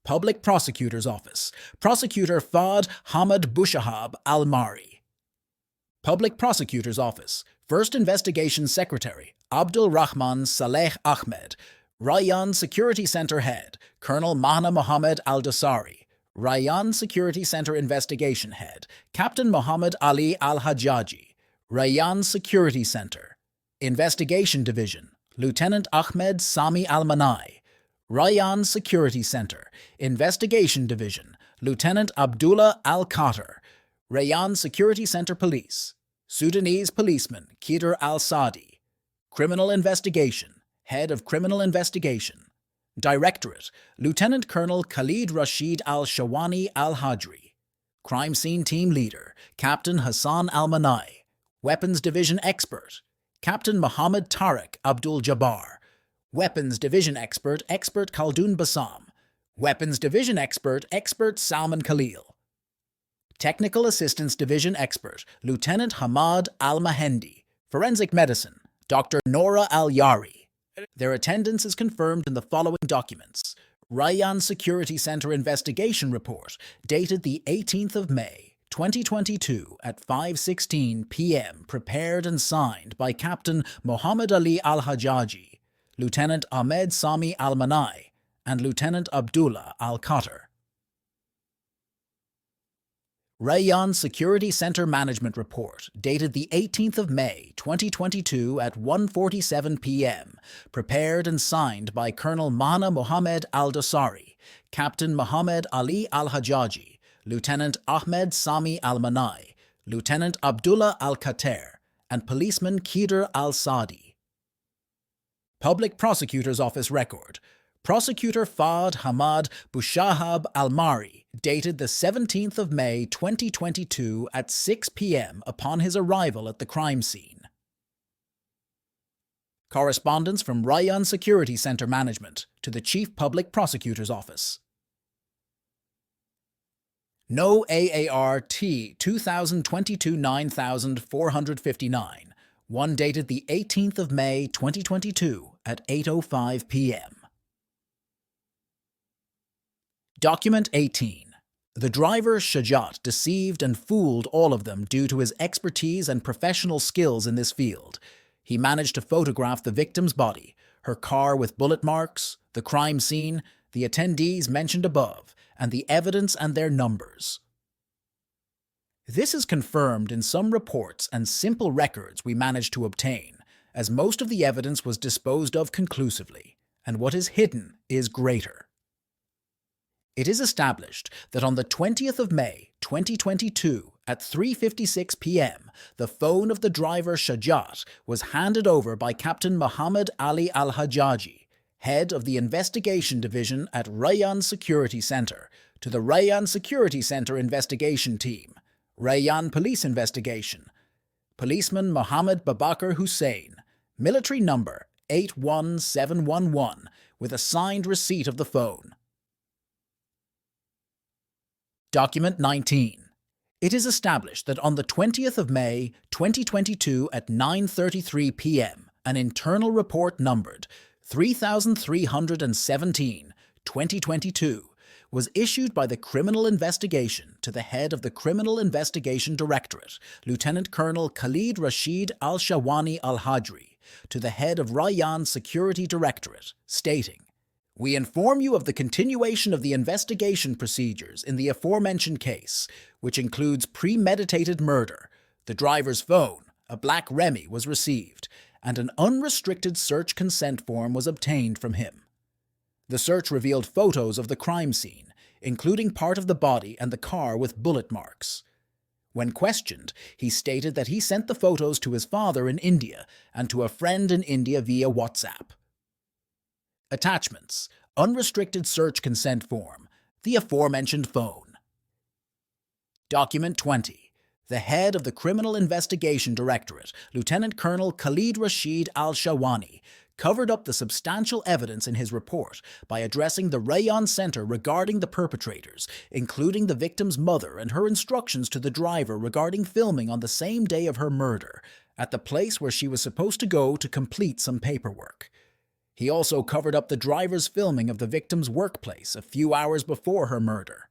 Public Prosecutor's Office, Prosecutor Hamad Bushahab Al-Mari. Public Prosecutor's Office, First Investigation Secretary Abdul Rahman Saleh Ahmed, Rayyan Security Center Head Colonel Mahna Mohammed Al-Dasari, Rayyan Security Center Investigation Head Captain Muhammad Ali Al-Hajjaji, Rayyan Security Center Investigation Division Lieutenant Ahmed Sami Al-Manai, Rayyan Security Center, Investigation Division, Lieutenant Abdullah Al-Qatar, Rayyan Security Center Police, Sudanese Policeman Kider Al-Sadi, Criminal Investigation, Head of Criminal Investigation, Directorate, Lieutenant Colonel Khalid Rashid Al-Shawani Al-Hajri, Crime Scene Team Leader, Captain Hassan Al-Manai, Weapons Division Expert, Captain Muhammad Tariq Abdul Jabbar, Weapons Division Expert Khaldun Bassam, Weapons Division Expert Salman Khalil, Technical Assistance Division Expert Lieutenant Hamad Al-Mahendi, Forensic Medicine Dr. Nora Al-Yari. Their attendance is confirmed in the following documents. Rayyan Security Center Investigation Report, dated the 18th of May, 2022 at 5:16 p.m., prepared and signed by Captain Muhammad Ali Al-Hajjaji, Lieutenant Ahmed Sami Al-Manai, and Lieutenant Abdullah Al-Qatar. Rayyan Security Center Management Report, dated the 18th of May, 2022 at 1:47 p.m., prepared and signed by Colonel Mahna Mohammed Al-Dasari, Captain Muhammad Ali Al-Hajjaji, Lieutenant Ahmed Sami Al-Manai, Lieutenant Abdullah Al-Qatar, and Policeman Kider Al-Sadi. Public Prosecutor's Office Record, Prosecutor Hamad Bushahab Al-Mari, dated the 17th of May 2022 at 6 p.m. upon his arrival at the crime scene. Correspondence from Rayyan Security Center Management to the Chief Public Prosecutor's Office. No AAR T 2022-9459, one dated the 18th of May 2022 at 8:05 p.m. Document 18. The driver Shajat deceived and fooled all of them due to his expertise and professional skills in this field. He managed to photograph the victim's body, her car with bullet marks, the crime scene, the attendees mentioned above, and the evidence and their numbers. This is confirmed in some reports and simple records we managed to obtain, as most of the evidence was disposed of conclusively, and what is hidden is greater. It is established that on the 20th of May, 2022, at 3:56 p.m., the phone of the driver Shajat was handed over by Captain Muhammad Ali Al-Hajjaji, head of the Investigation Division at Rayyan Security Center, to the Rayyan Security Center Investigation Team, Rayyan Police Investigation, Policeman Mohammed Babakar Hussein, military number 81711, with a signed receipt of the phone. Document 19. It is established that on the 20th of May, 2022 at 9:33 p.m., an internal report numbered 3317/2022 was issued by the Criminal Investigation to the head of the Criminal Investigation Directorate, Lieutenant Colonel Khalid Rashid Al-Shawani Al-Hajri, to the head of Rayyan Security Directorate, stating, "We inform you of the continuation of the investigation procedures in the aforementioned case, which includes premeditated murder. The driver's phone, a black Remy, was received, and an unrestricted search consent form was obtained from him. The search revealed photos of the crime scene, including part of the body and the car with bullet marks. When questioned, he stated that he sent the photos to his father in India and to a friend in India via WhatsApp. Attachments: unrestricted search consent form, the aforementioned phone. Document 20. The head of the Criminal Investigation Directorate, Lieutenant Colonel Khalid Rashid Al-Shawani, covered up the substantial evidence in his report by addressing the Rayyan Center regarding the perpetrators, including the victim's mother and her instructions to the driver regarding filming on the same day of her murder, at the place where she was supposed to go to complete some paperwork. He also covered up the driver's filming of the victim's workplace a few hours before her murder.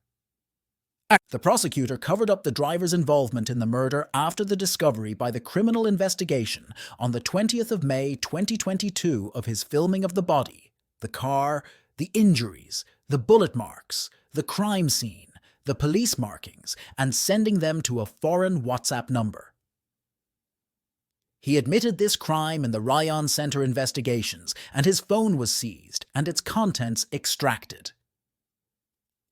The prosecutor covered up the driver's involvement in the murder after the discovery by the Criminal Investigation on the 20th of May 2022 of his filming of the body, the car, the injuries, the bullet marks, the crime scene, the police markings, and sending them to a foreign WhatsApp number. He admitted this crime in the Rayyan Center investigations, and his phone was seized and its contents extracted.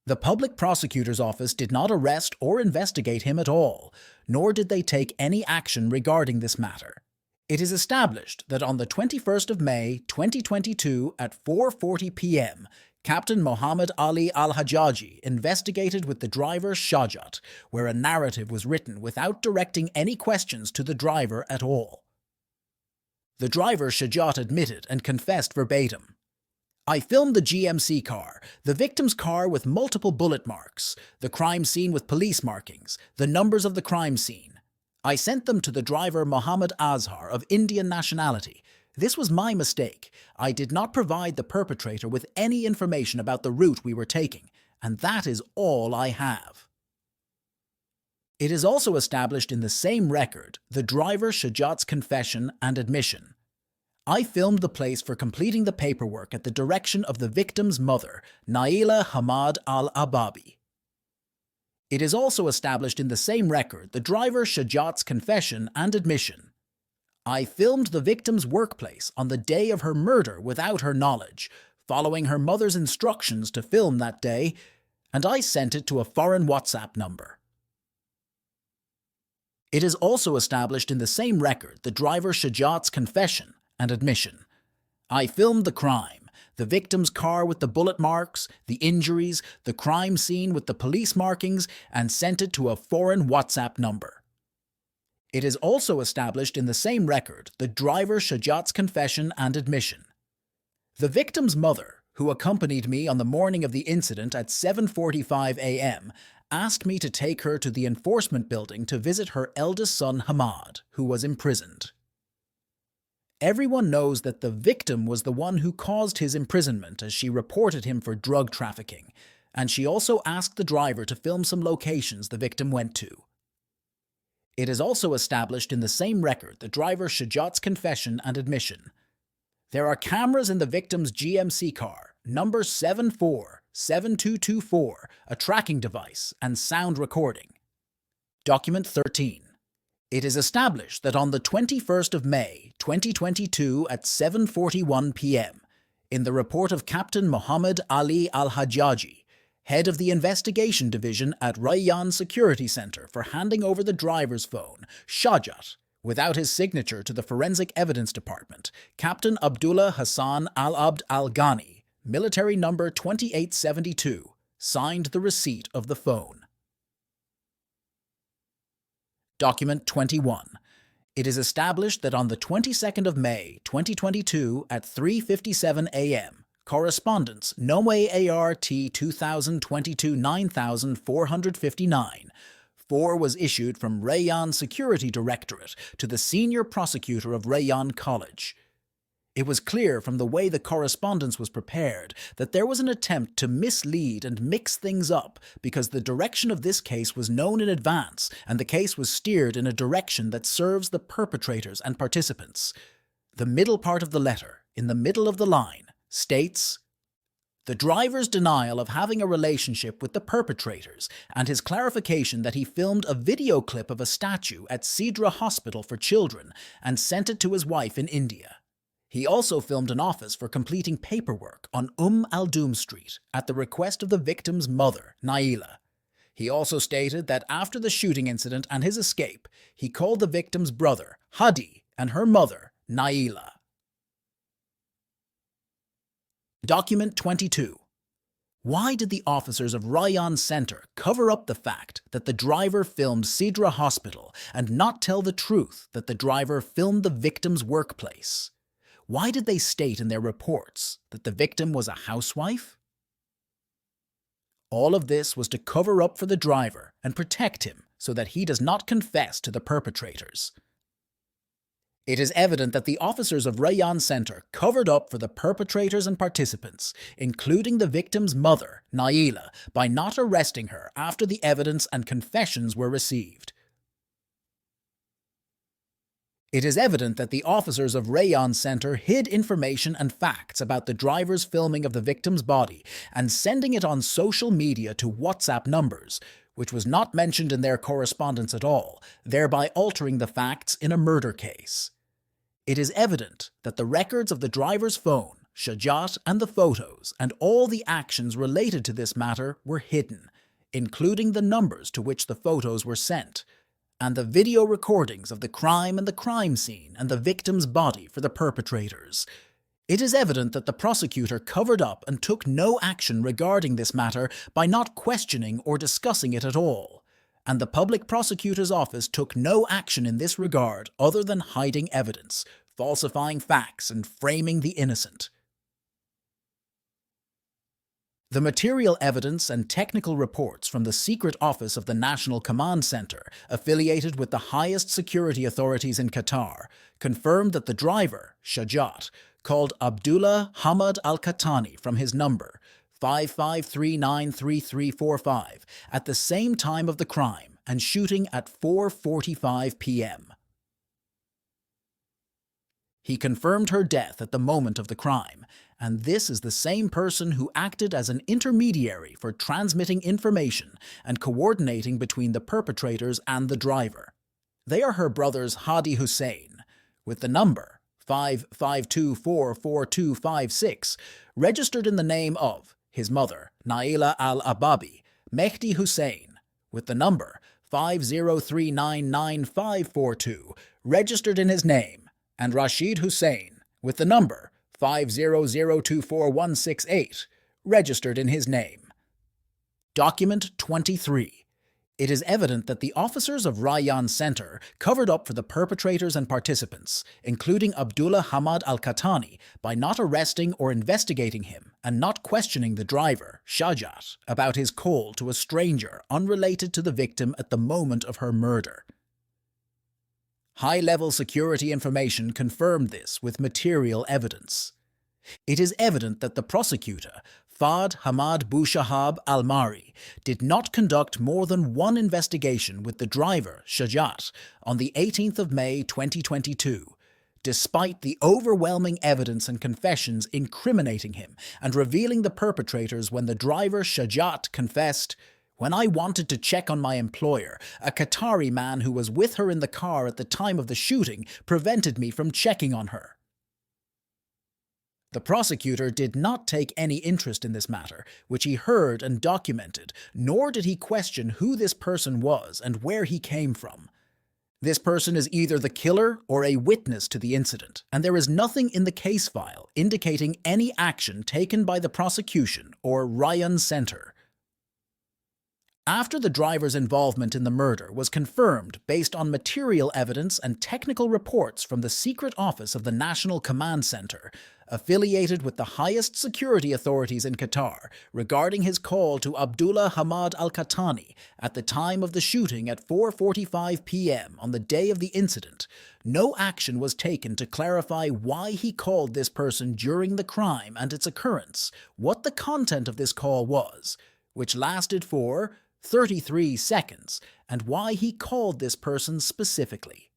The public prosecutor's office did not arrest or investigate him at all, nor did they take any action regarding this matter. It is established that on the 21st of May 2022 at 4:40 p.m., Captain Mohammed Ali Al-Hajjaji investigated with the driver Shajat, where a narrative was written without directing any questions to the driver at all. The driver Shajat admitted and confessed verbatim, "I filmed the GMC car, the victim's car with multiple bullet marks, the crime scene with police markings, the numbers of the crime scene. I sent them to the driver Mohammed Azhar of Indian nationality. This was my mistake. I did not provide the perpetrator with any information about the route we were taking, and that is all I have." It is also established in the same record the driver Shajat's confession and admission. "I filmed the place for completing the paperwork at the direction of the victim's mother, Naila Hamad Al-Ababi." It is also established in the same record the driver Shajat's confession and admission. "I filmed the victim's workplace on the day of her murder without her knowledge, following her mother's instructions to film that day, and I sent it to a foreign WhatsApp number." It is also established in the same record the driver Shajat's confession and admission. "I filmed the crime, the victim's car with the bullet marks, the injuries, the crime scene with the police markings, and sent it to a foreign WhatsApp number." It is also established in the same record the driver Shajat's confession and admission. "The victim's mother, who accompanied me on the morning of the incident at 7:45 a.m., asked me to take her to the enforcement building to visit her eldest son Hamad, who was imprisoned. Everyone knows that the victim was the one who caused his imprisonment, as she reported him for drug trafficking, and she also asked the driver to film some locations the victim went to. It is also established in the same record the driver Shajat's confession and admission. "There are cameras in the victim's GMC car, number 747224, a tracking device, and sound recording." Document 13. It is established that on the 21st of May 2022 at 7:41 p.m., in the report of Captain Mohammed Ali Al-Hajjaji, head of the investigation division at Rayyan Security Center for handing over the driver's phone, Shajat, without his signature to the Forensic Evidence Department, Captain Abdullah Hassan Al-Abd Al-Ghani, military number 2872, signed the receipt of the phone. Document 21. It is established that on the 22nd of May 2022 at 3:57 a.m., correspondence Noe ART 2022-9459 4 was issued from Rayyan Security Directorate to the senior prosecutor of Rayyan College. It was clear from the way the correspondence was prepared that there was an attempt to mislead and mix things up because the direction of this case was known in advance and the case was steered in a direction that serves the perpetrators and participants. The middle part of the letter, in the middle of the line, states, "The driver's denial of having a relationship with the perpetrators and his clarification that he filmed a video clip of a statue at Sidra Hospital for Children and sent it to his wife in India. He also filmed an office for completing paperwork on Al Doom Street at the request of the victim's mother, Naila. He also stated that after the shooting incident and his escape, he called the victim's brother, Hadi, and her mother, Naila." Document 22. Why did the officers of Rayyan Center cover up the fact that the driver filmed Sidra Hospital and not tell the truth that the driver filmed the victim's workplace? Why did they state in their reports that the victim was a housewife? All of this was to cover up for the driver and protect him so that he does not confess to the perpetrators. It is evident that the officers of Rayyan Center covered up for the perpetrators and participants, including the victim's mother, Naila, by not arresting her after the evidence and confessions were received. It is evident that the officers of Rayyan Center hid information and facts about the driver's filming of the victim's body and sending it on social media to WhatsApp numbers, which was not mentioned in their correspondence at all, thereby altering the facts in a murder case. It is evident that the records of the driver's phone, Shajat, and the photos, and all the actions related to this matter were hidden, including the numbers to which the photos were sent, and the video recordings of the crime and the crime scene and the victim's body for the perpetrators. It is evident that the prosecutor covered up and took no action regarding this matter by not questioning or discussing it at all, and the public prosecutor's office took no action in this regard other than hiding evidence, falsifying facts, and framing the innocent. The material evidence and technical reports from the secret office of the National Command Center, affiliated with the highest security authorities in Qatar, confirmed that the driver, Shajat, called Abdullah Hamad Al Thani from his number 55393345 at the same time of the crime and shooting at 4:45 p.m. He confirmed her death at the moment of the crime, and this is the same person who acted as an intermediary for transmitting information and coordinating between the perpetrators and the driver. They are her brothers Hadi Hussein, with the number 552444256 registered in the name of his mother, Naila Al-Ababi, Mehdi Hussein, with the number 503999542 registered in his name, and Rashid Hussein, with the number 500244168, registered in his name. Document 23. It is evident that the officers of Rayyan Center covered up for the perpetrators and participants, including Abdullah Hamad Al Thani, by not arresting or investigating him and not questioning the driver, Shajat, about his call to a stranger unrelated to the victim at the moment of her murder. High-level security information confirmed this with material evidence. It is evident that the prosecutor, Fahd Hamad Boushahab Al-Mari, did not conduct more than one investigation with the driver, Shajat, on the 18th of May 2022, despite the overwhelming evidence and confessions incriminating him and revealing the perpetrators when the driver, Shajat, confessed, "When I wanted to check on my employer, a Qatari man who was with her in the car at the time of the shooting prevented me from checking on her." The prosecutor did not take any interest in this matter, which he heard and documented, nor did he question who this person was and where he came from. This person is either the killer or a witness to the incident, and there is nothing in the case file indicating any action taken by the prosecution or Rayyan Center. After the driver's involvement in the murder was confirmed based on material evidence and technical reports from the secret office of the National Command Center, affiliated with the highest security authorities in Qatar, regarding his call to Abdullah Hamad Al Thani at the time of the shooting at 4:45 p.m. on the day of the incident, no action was taken to clarify why he called this person during the crime and its occurrence, what the content of this call was, which lasted for 33 seconds, and why he called this person specifically.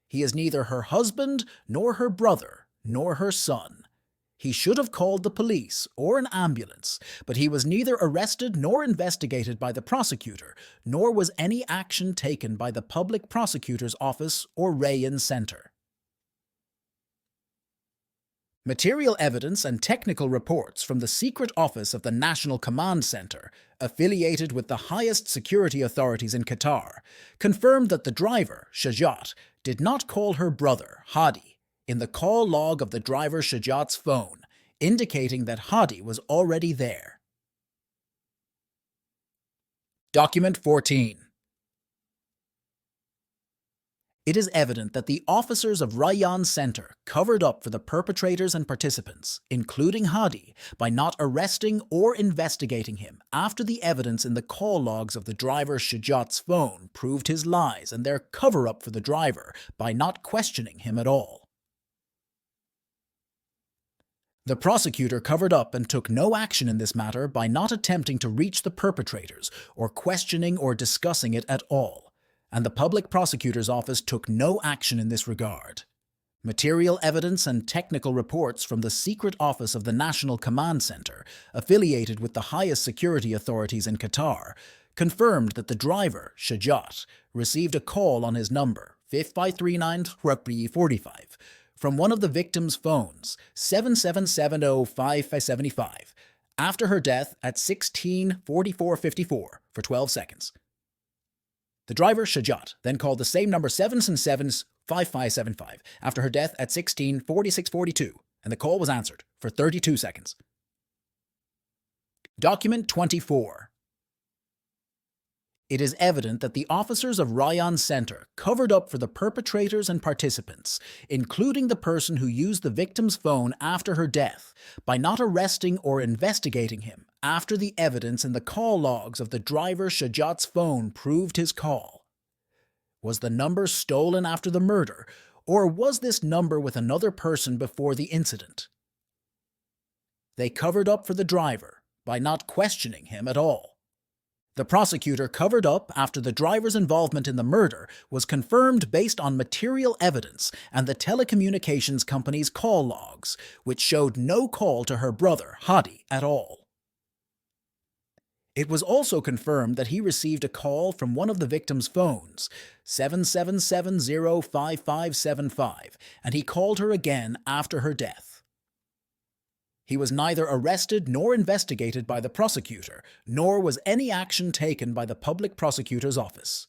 He is neither her husband, nor her brother, nor her son. He should have called the police or an ambulance, but he was neither arrested nor investigated by the prosecutor, nor was any action taken by the public prosecutor's office or Rayan Center. Material evidence and technical reports from the secret office of the National Command Center, affiliated with the highest security authorities in Qatar, confirmed that the driver, Shajat, did not call her brother, Hadi, in the call log of the driver Shajat's phone, indicating that Hadi was already there. Document 14. It is evident that the officers of Rayan Center covered up for the perpetrators and participants, including Hadi, by not arresting or investigating him after the evidence in the call logs of the driver Shajat's phone proved his lies, and their cover-up for the driver by not questioning him at all. The prosecutor covered up and took no action in this matter by not attempting to reach the perpetrators or questioning or discussing it at all, and the public prosecutor's office took no action in this regard. Material evidence and technical reports from the secret office of the National Command Center, affiliated with the highest security authorities in Qatar, confirmed that the driver, Shajat, received a call on his number, 5539-45, from one of the victim's phones, 7770-575, after her death at 16:44:54 for 12 seconds. The driver, Shajat, then called the same number 777-5575 after her death at 16:46:42, and the call was answered for 32 seconds. Document 24. It is evident that the officers of Rayan Center covered up for the perpetrators and participants, including the person who used the victim's phone after her death, by not arresting or investigating him after the evidence in the call logs of the driver Shajat's phone proved his call. Was the number stolen after the murder, or was this number with another person before the incident? They covered up for the driver by not questioning him at all. The prosecutor covered up after the driver's involvement in the murder was confirmed based on material evidence and the telecommunications company's call logs, which showed no call to her brother, Hadi, at all. It was also confirmed that he received a call from one of the victim's phones, 7770-5575, and he called her again after her death. He was neither arrested nor investigated by the prosecutor, nor was any action taken by the public prosecutor's office.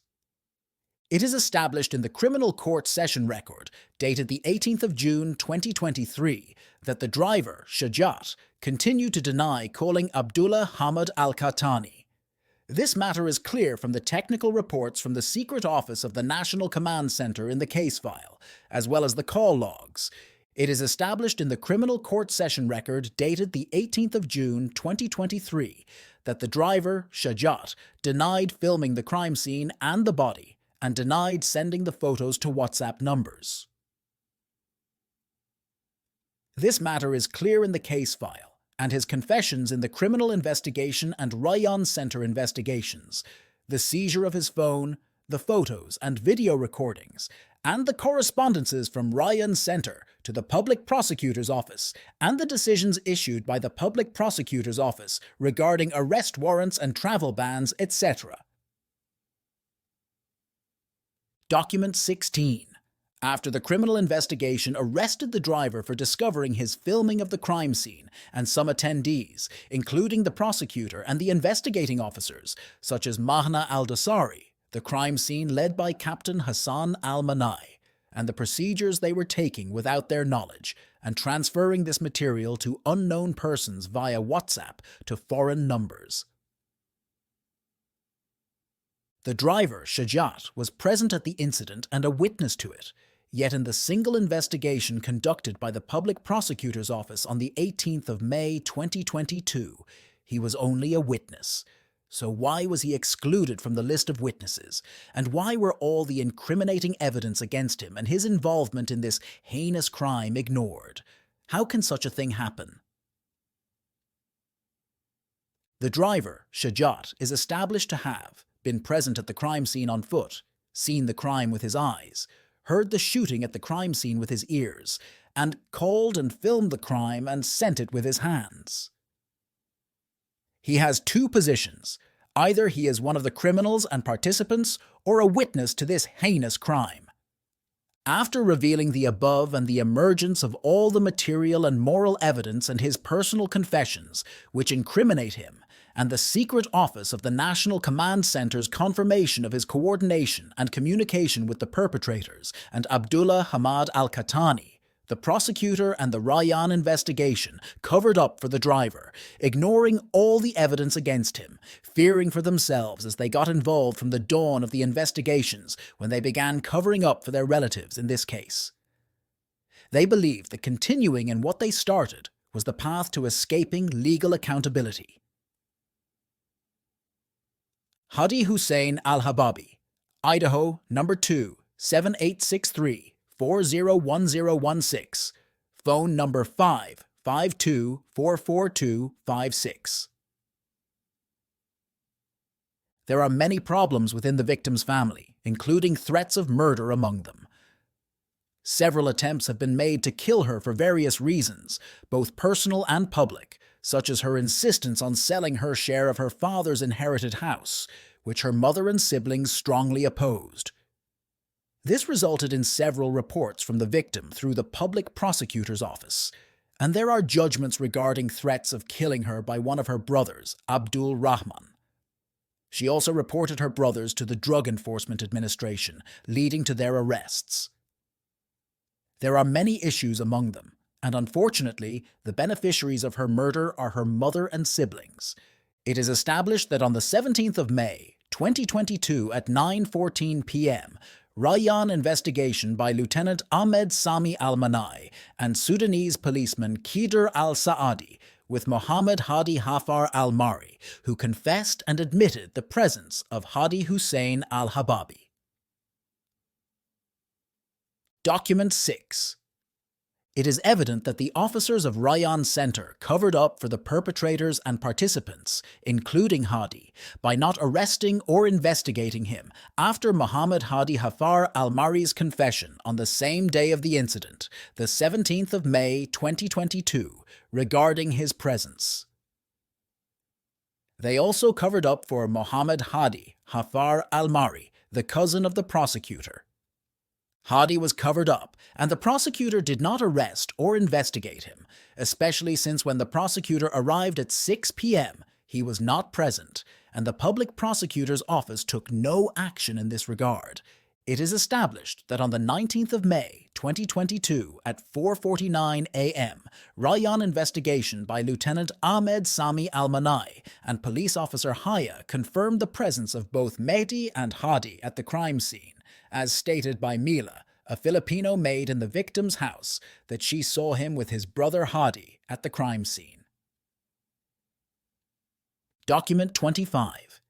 It is established in the criminal court session record, dated the 18th of June 2023, that the driver, Shajat, continued to deny calling Abdullah Hamad Al Thani. This matter is clear from the technical reports from the secret office of the National Command Center in the case file, as well as the call logs. It is established in the criminal court session record dated the 18th of June 2023 that the driver, Shajat, denied filming the crime scene and the body and denied sending the photos to WhatsApp numbers. This matter is clear in the case file, and his confessions in the criminal investigation and Rayan Center investigations, the seizure of his phone, the photos and video recordings, and the correspondences from Rayan Center to the Public Prosecutor's Office, and the decisions issued by the Public Prosecutor's Office regarding arrest warrants and travel bans, etc. Document 16. After the criminal investigation arrested the driver for discovering his filming of the crime scene and some attendees, including the prosecutor and the investigating officers, such as Mahna al-Dosari, the crime scene led by Captain Hassan al-Manai, and the procedures they were taking without their knowledge, and transferring this material to unknown persons via WhatsApp to foreign numbers. The driver, Shajat, was present at the incident and a witness to it, yet in the single investigation conducted by the Public Prosecutor's Office on the 18th of May 2022, he was only a witness. So why was he excluded from the list of witnesses? And why were all the incriminating evidence against him and his involvement in this heinous crime ignored? How can such a thing happen? The driver, Shajat, is established to have been present at the crime scene on foot, seen the crime with his eyes, heard the shooting at the crime scene with his ears, and called and filmed the crime and sent it with his hands. He has two positions. Either he is one of the criminals and participants or a witness to this heinous crime. After revealing the above and the emergence of all the material and moral evidence and his personal confessions which incriminate him, and the secret office of the National Command Centre's confirmation of his coordination and communication with the perpetrators and Abdullah Hamad Al Thani, the prosecutor and the Rayyan investigation covered up for the driver, ignoring all the evidence against him, fearing for themselves as they got involved from the dawn of the investigations when they began covering up for their relatives in this case. They believed that continuing in what they started was the path to escaping legal accountability. Hadi Hussein Al-Hababi, Idaho, number 2, 7863 401016, phone number 552-44256. There are many problems within the victim's family, including threats of murder among them. Several attempts have been made to kill her for various reasons, both personal and public, such as her insistence on selling her share of her father's inherited house, which her mother and siblings strongly opposed. This resulted in several reports from the victim through the Public Prosecutor's Office, and there are judgments regarding threats of killing her by one of her brothers, Abdul Rahman. She also reported her brothers to the Drug Enforcement Administration, leading to their arrests. There are many issues among them, and unfortunately, the beneficiaries of her murder are her mother and siblings. It is established that on the 17th of May, 2022 at 9:14 p.m., Rayyan investigation by Lieutenant Ahmed Sami Al-Manai and Sudanese policeman Khidr Al-Saadi with Mohammed Hadi Hafar Al-Mari, who confessed and admitted the presence of Hadi Hussein Al-Hababi. Document 6. It is evident that the officers of Rayyan Center covered up for the perpetrators and participants, including Hadi, by not arresting or investigating him after Mohammed Hadi Hafar Al-Mari's confession on the same day of the incident, the 17th of May 2022, regarding his presence. They also covered up for Mohammed Hadi Hafar Al-Mari, the cousin of the prosecutor. Hadi was covered up, and the prosecutor did not arrest or investigate him, especially since when the prosecutor arrived at 6 p.m., he was not present, and the Public Prosecutor's Office took no action in this regard. It is established that on the 19th of May, 2022, at 4:49 a.m., Rayyan investigation by Lieutenant Ahmed Sami Al-Manai and Police Officer Haya confirmed the presence of both Mehdi and Hadi at the crime scene, as stated by Mila, a Filipino maid in the victim's house, that she saw him with his brother Hadi at the crime scene. Document 25.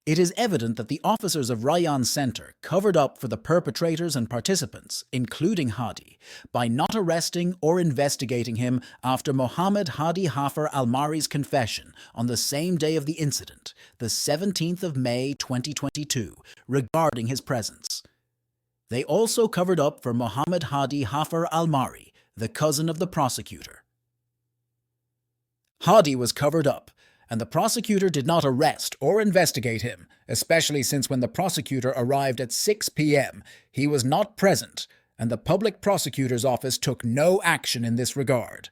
It is evident that the officers of Rayyan Center covered up for the perpetrators and participants, including Hadi, by not arresting or investigating him after Mohammed Hadi Hafar Al-Mari's confession on the same day of the incident, the 17th of May 2022, regarding his presence. They also covered up for Mohammed Hadi Hafar Al-Mari, the cousin of the prosecutor. Hadi was covered up, and the prosecutor did not arrest or investigate him, especially since when the prosecutor arrived at 6 p.m., he was not present, and the Public Prosecutor's Office took no action in this regard.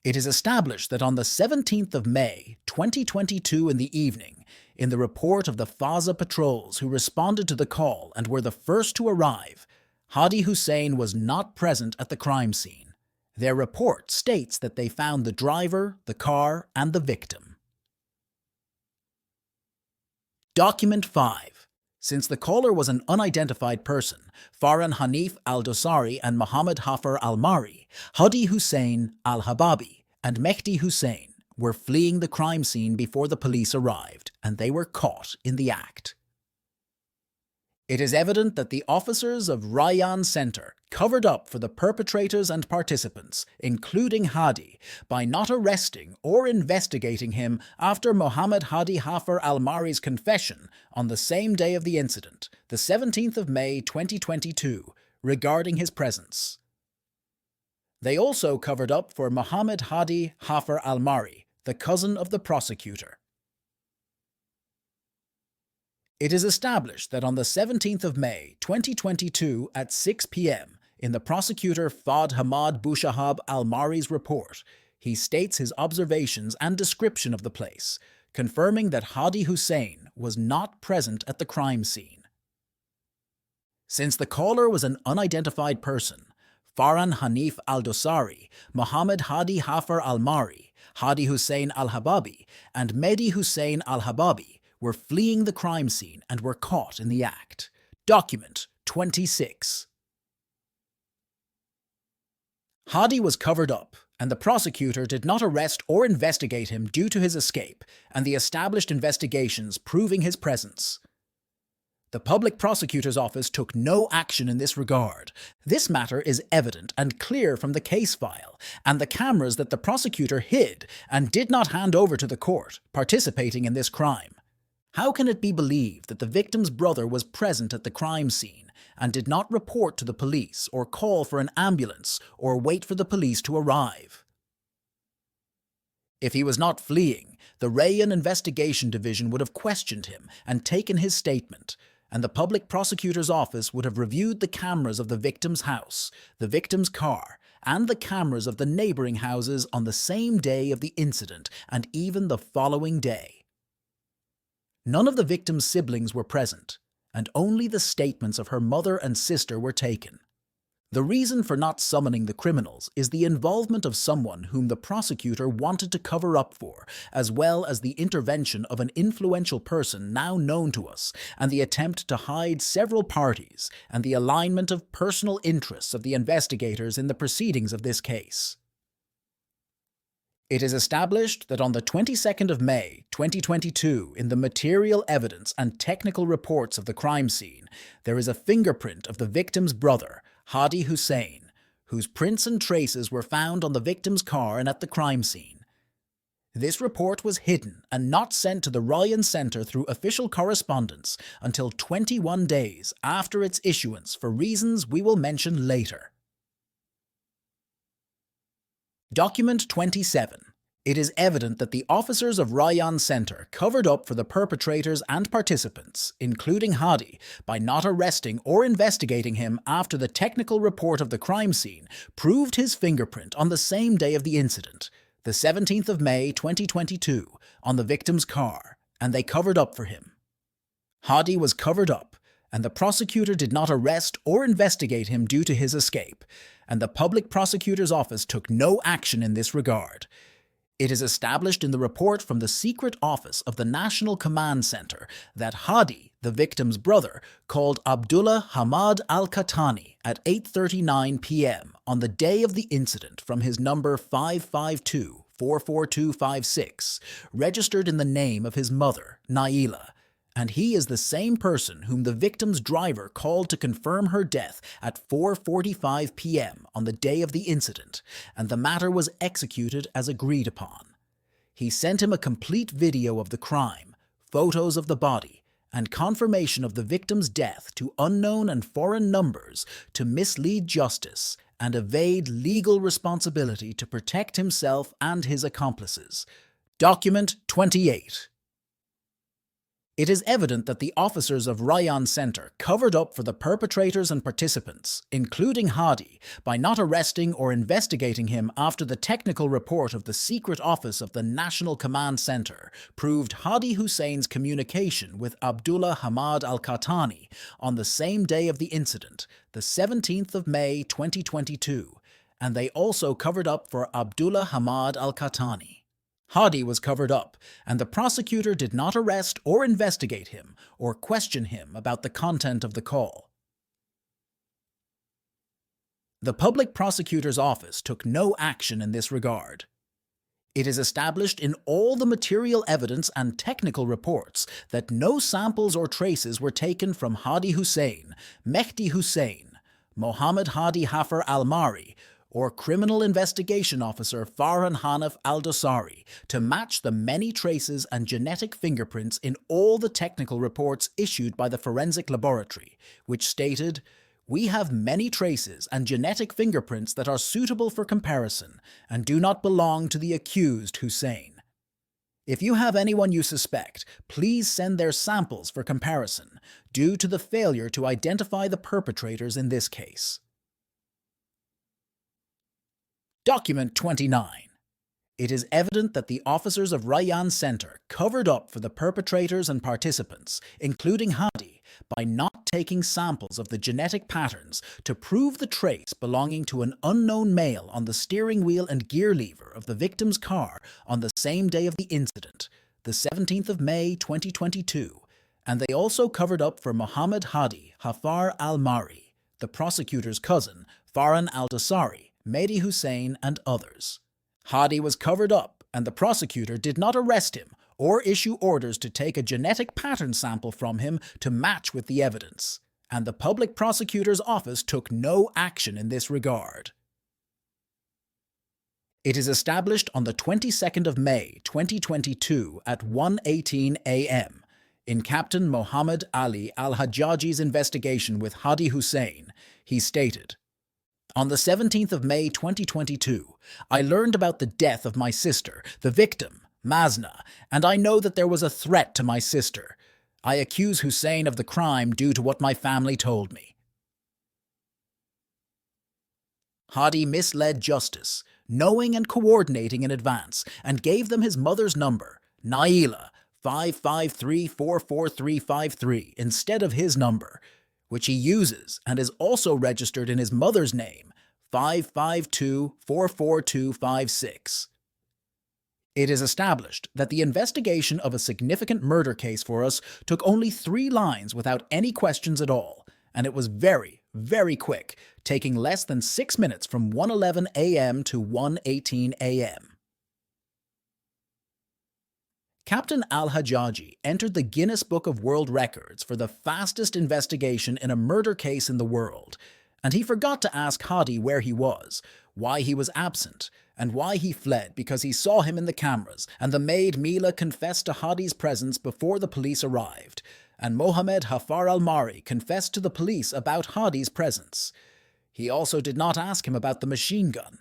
It is established that on the 17th of May, 2022 in the evening, in the report of the Faza patrols who responded to the call and were the first to arrive, Hadi Hussein was not present at the crime scene. Their report states that they found the driver, the car, and the victim. Document 5. Since the caller was an unidentified person, Farhan Hanif al-Dosari and Muhammad Hafar al-Mari, Hadi Hussein al-Hababi, and Mehdi Hussein were fleeing the crime scene before the police arrived, and they were caught in the act. It is evident that the officers of Rayyan Center covered up for the perpetrators and participants, including Hadi, by not arresting or investigating him after Mohammed Hadi Hafar al-Mari's confession on the same day of the incident, the 17th of May 2022, regarding his presence. They also covered up for Mohammed Hadi Hafar al-Mari, the cousin of the prosecutor. It is established that on the 17th of May 2022 at 6 p.m., in the prosecutor Fahd Hamad Boushahab al-Mari's report, he states his observations and description of the place, confirming that Hadi Hussein was not present at the crime scene. Since the caller was an unidentified person, Farhan Hanif al-Dosari, Muhammad Hadi Hafar al-Mari, Hadi Hussein al-Hababi, and Mehdi Hussein al-Hababi were fleeing the crime scene and were caught in the act. Document 26. Hadi was covered up, and the prosecutor did not arrest or investigate him due to his escape and the established investigations proving his presence. The public prosecutor's office took no action in this regard. This matter is evident and clear from the case file and the cameras that the prosecutor hid and did not hand over to the court participating in this crime. How can it be believed that the victim's brother was present at the crime scene and did not report to the police or call for an ambulance or wait for the police to arrive? If he was not fleeing, the Rayyan Investigation Division would have questioned him and taken his statement, and the public prosecutor's office would have reviewed the cameras of the victim's house, the victim's car, and the cameras of the neighboring houses on the same day of the incident and even the following day. None of the victim's siblings were present, and only the statements of her mother and sister were taken. The reason for not summoning the criminals is the involvement of someone whom the prosecutor wanted to cover up for, as well as the intervention of an influential person now known to us, and the attempt to hide several parties, and the alignment of personal interests of the investigators in the proceedings of this case. It is established that on the 22nd of May 2022, in the material evidence and technical reports of the crime scene, there is a fingerprint of the victim's brother, Hadi Hussein, whose prints and traces were found on the victim's car and at the crime scene. This report was hidden and not sent to the Rayyan Center through official correspondence until 21 days after its issuance for reasons we will mention later. Document 27. It is evident that the officers of Rayyan Center covered up for the perpetrators and participants, including Hadi, by not arresting or investigating him after the technical report of the crime scene proved his fingerprint on the same day of the incident, the 17th of May 2022, on the victim's car, and they covered up for him. Hadi was covered up, and the prosecutor did not arrest or investigate him due to his escape, and the public prosecutor's office took no action in this regard. It is established in the report from the secret office of the National Command Center that Hadi, the victim's brother, called Abdullah Hamad Al Thani at 8:39 p.m. on the day of the incident from his number 552-44256, registered in the name of his mother, Naila, and he is the same person whom the victim's driver called to confirm her death at 4:45 p.m. on the day of the incident, and the matter was executed as agreed upon. He sent him a complete video of the crime, photos of the body, and confirmation of the victim's death to unknown and foreign numbers to mislead justice and evade legal responsibility to protect himself and his accomplices. Document 28. It is evident that the officers of Rayyan Center covered up for the perpetrators and participants, including Hadi, by not arresting or investigating him after the technical report of the secret office of the National Command Center proved Hadi Hussein's communication with Abdullah Hamad Al Thani on the same day of the incident, the 17th of May 2022, and they also covered up for Abdullah Hamad Al Thani. Hadi was covered up, and the prosecutor did not arrest or investigate him or question him about the content of the call. The public prosecutor's office took no action in this regard. It is established in all the material evidence and technical reports that no samples or traces were taken from Hadi Hussein, Mehdi Hussein, Mohammed Hadi Hafar Al-Mari, or Criminal Investigation Officer Farhan Hanif Al-Dosari to match the many traces and genetic fingerprints in all the technical reports issued by the forensic laboratory, which stated, "We have many traces and genetic fingerprints that are suitable for comparison and do not belong to the accused Hussein. If you have anyone you suspect, please send their samples for comparison, due to the failure to identify the perpetrators in this case." Document 29. It is evident that the officers of Rayyan Center covered up for the perpetrators and participants, including Hadi, by not taking samples of the genetic patterns to prove the trace belonging to an unknown male on the steering wheel and gear lever of the victim's car on the same day of the incident, the 17th of May 2022, and they also covered up for Mohammed Hadi Hafar Al-Mari, the prosecutor's cousin, Farhan Al-Dosari, Mehdi Hussein, and others. Hadi was covered up, and the prosecutor did not arrest him or issue orders to take a genetic pattern sample from him to match with the evidence, and the public prosecutor's office took no action in this regard. It is established on the 22nd of May 2022 at 1:18 a.m. in Captain Mohammed Ali Al-Hajjaji's investigation with Hadi Hussein, he stated, "On the 17th of May 2022, I learned about the death of my sister, the victim, Mazna, and I know that there was a threat to my sister. I accuse Hussein of the crime due to what my family told me." Hadi misled justice, knowing and coordinating in advance, and gave them his mother's number, Naila, 553-44353, instead of his number, which he uses and is also registered in his mother's name, 552-44256. It is established that the investigation of a significant murder case for us took only 3 lines without any questions at all, and it was very, very quick, taking less than 6 minutes from 1:11 a.m. to 1:18 a.m. Captain Al-Hajjaji entered the Guinness Book of World Records for the fastest investigation in a murder case in the world, and he forgot to ask Hadi where he was, why he was absent, and why he fled because he saw him in the cameras, and the maid Mila confessed to Hadi's presence before the police arrived, and Mohammed Hafar Al-Mari confessed to the police about Hadi's presence. He also did not ask him about the machine gun.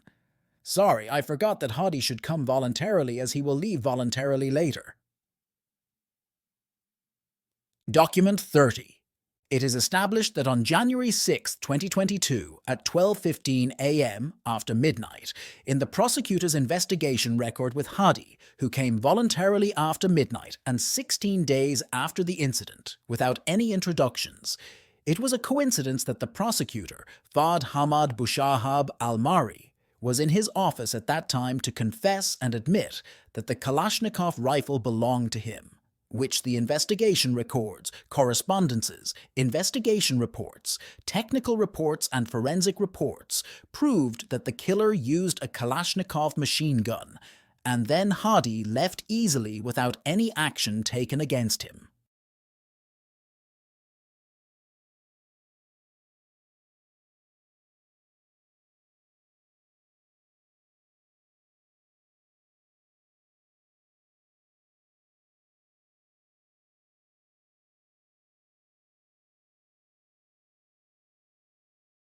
"Sorry, I forgot that Hadi should come voluntarily as he will leave voluntarily later." Document 30. It is established that on January 6, 2022, at 12:15 a.m. after midnight, in the prosecutor's investigation record with Hadi, who came voluntarily after midnight and 16 days after the incident, without any introductions, it was a coincidence that the prosecutor, Fahd Hamad Boushahab Al-Mari, was in his office at that time to confess and admit that the Kalashnikov rifle belonged to him, which the investigation records, correspondences, investigation reports, technical reports, and forensic reports proved that the killer used a Kalashnikov machine gun, and then Hadi left easily without any action taken against him.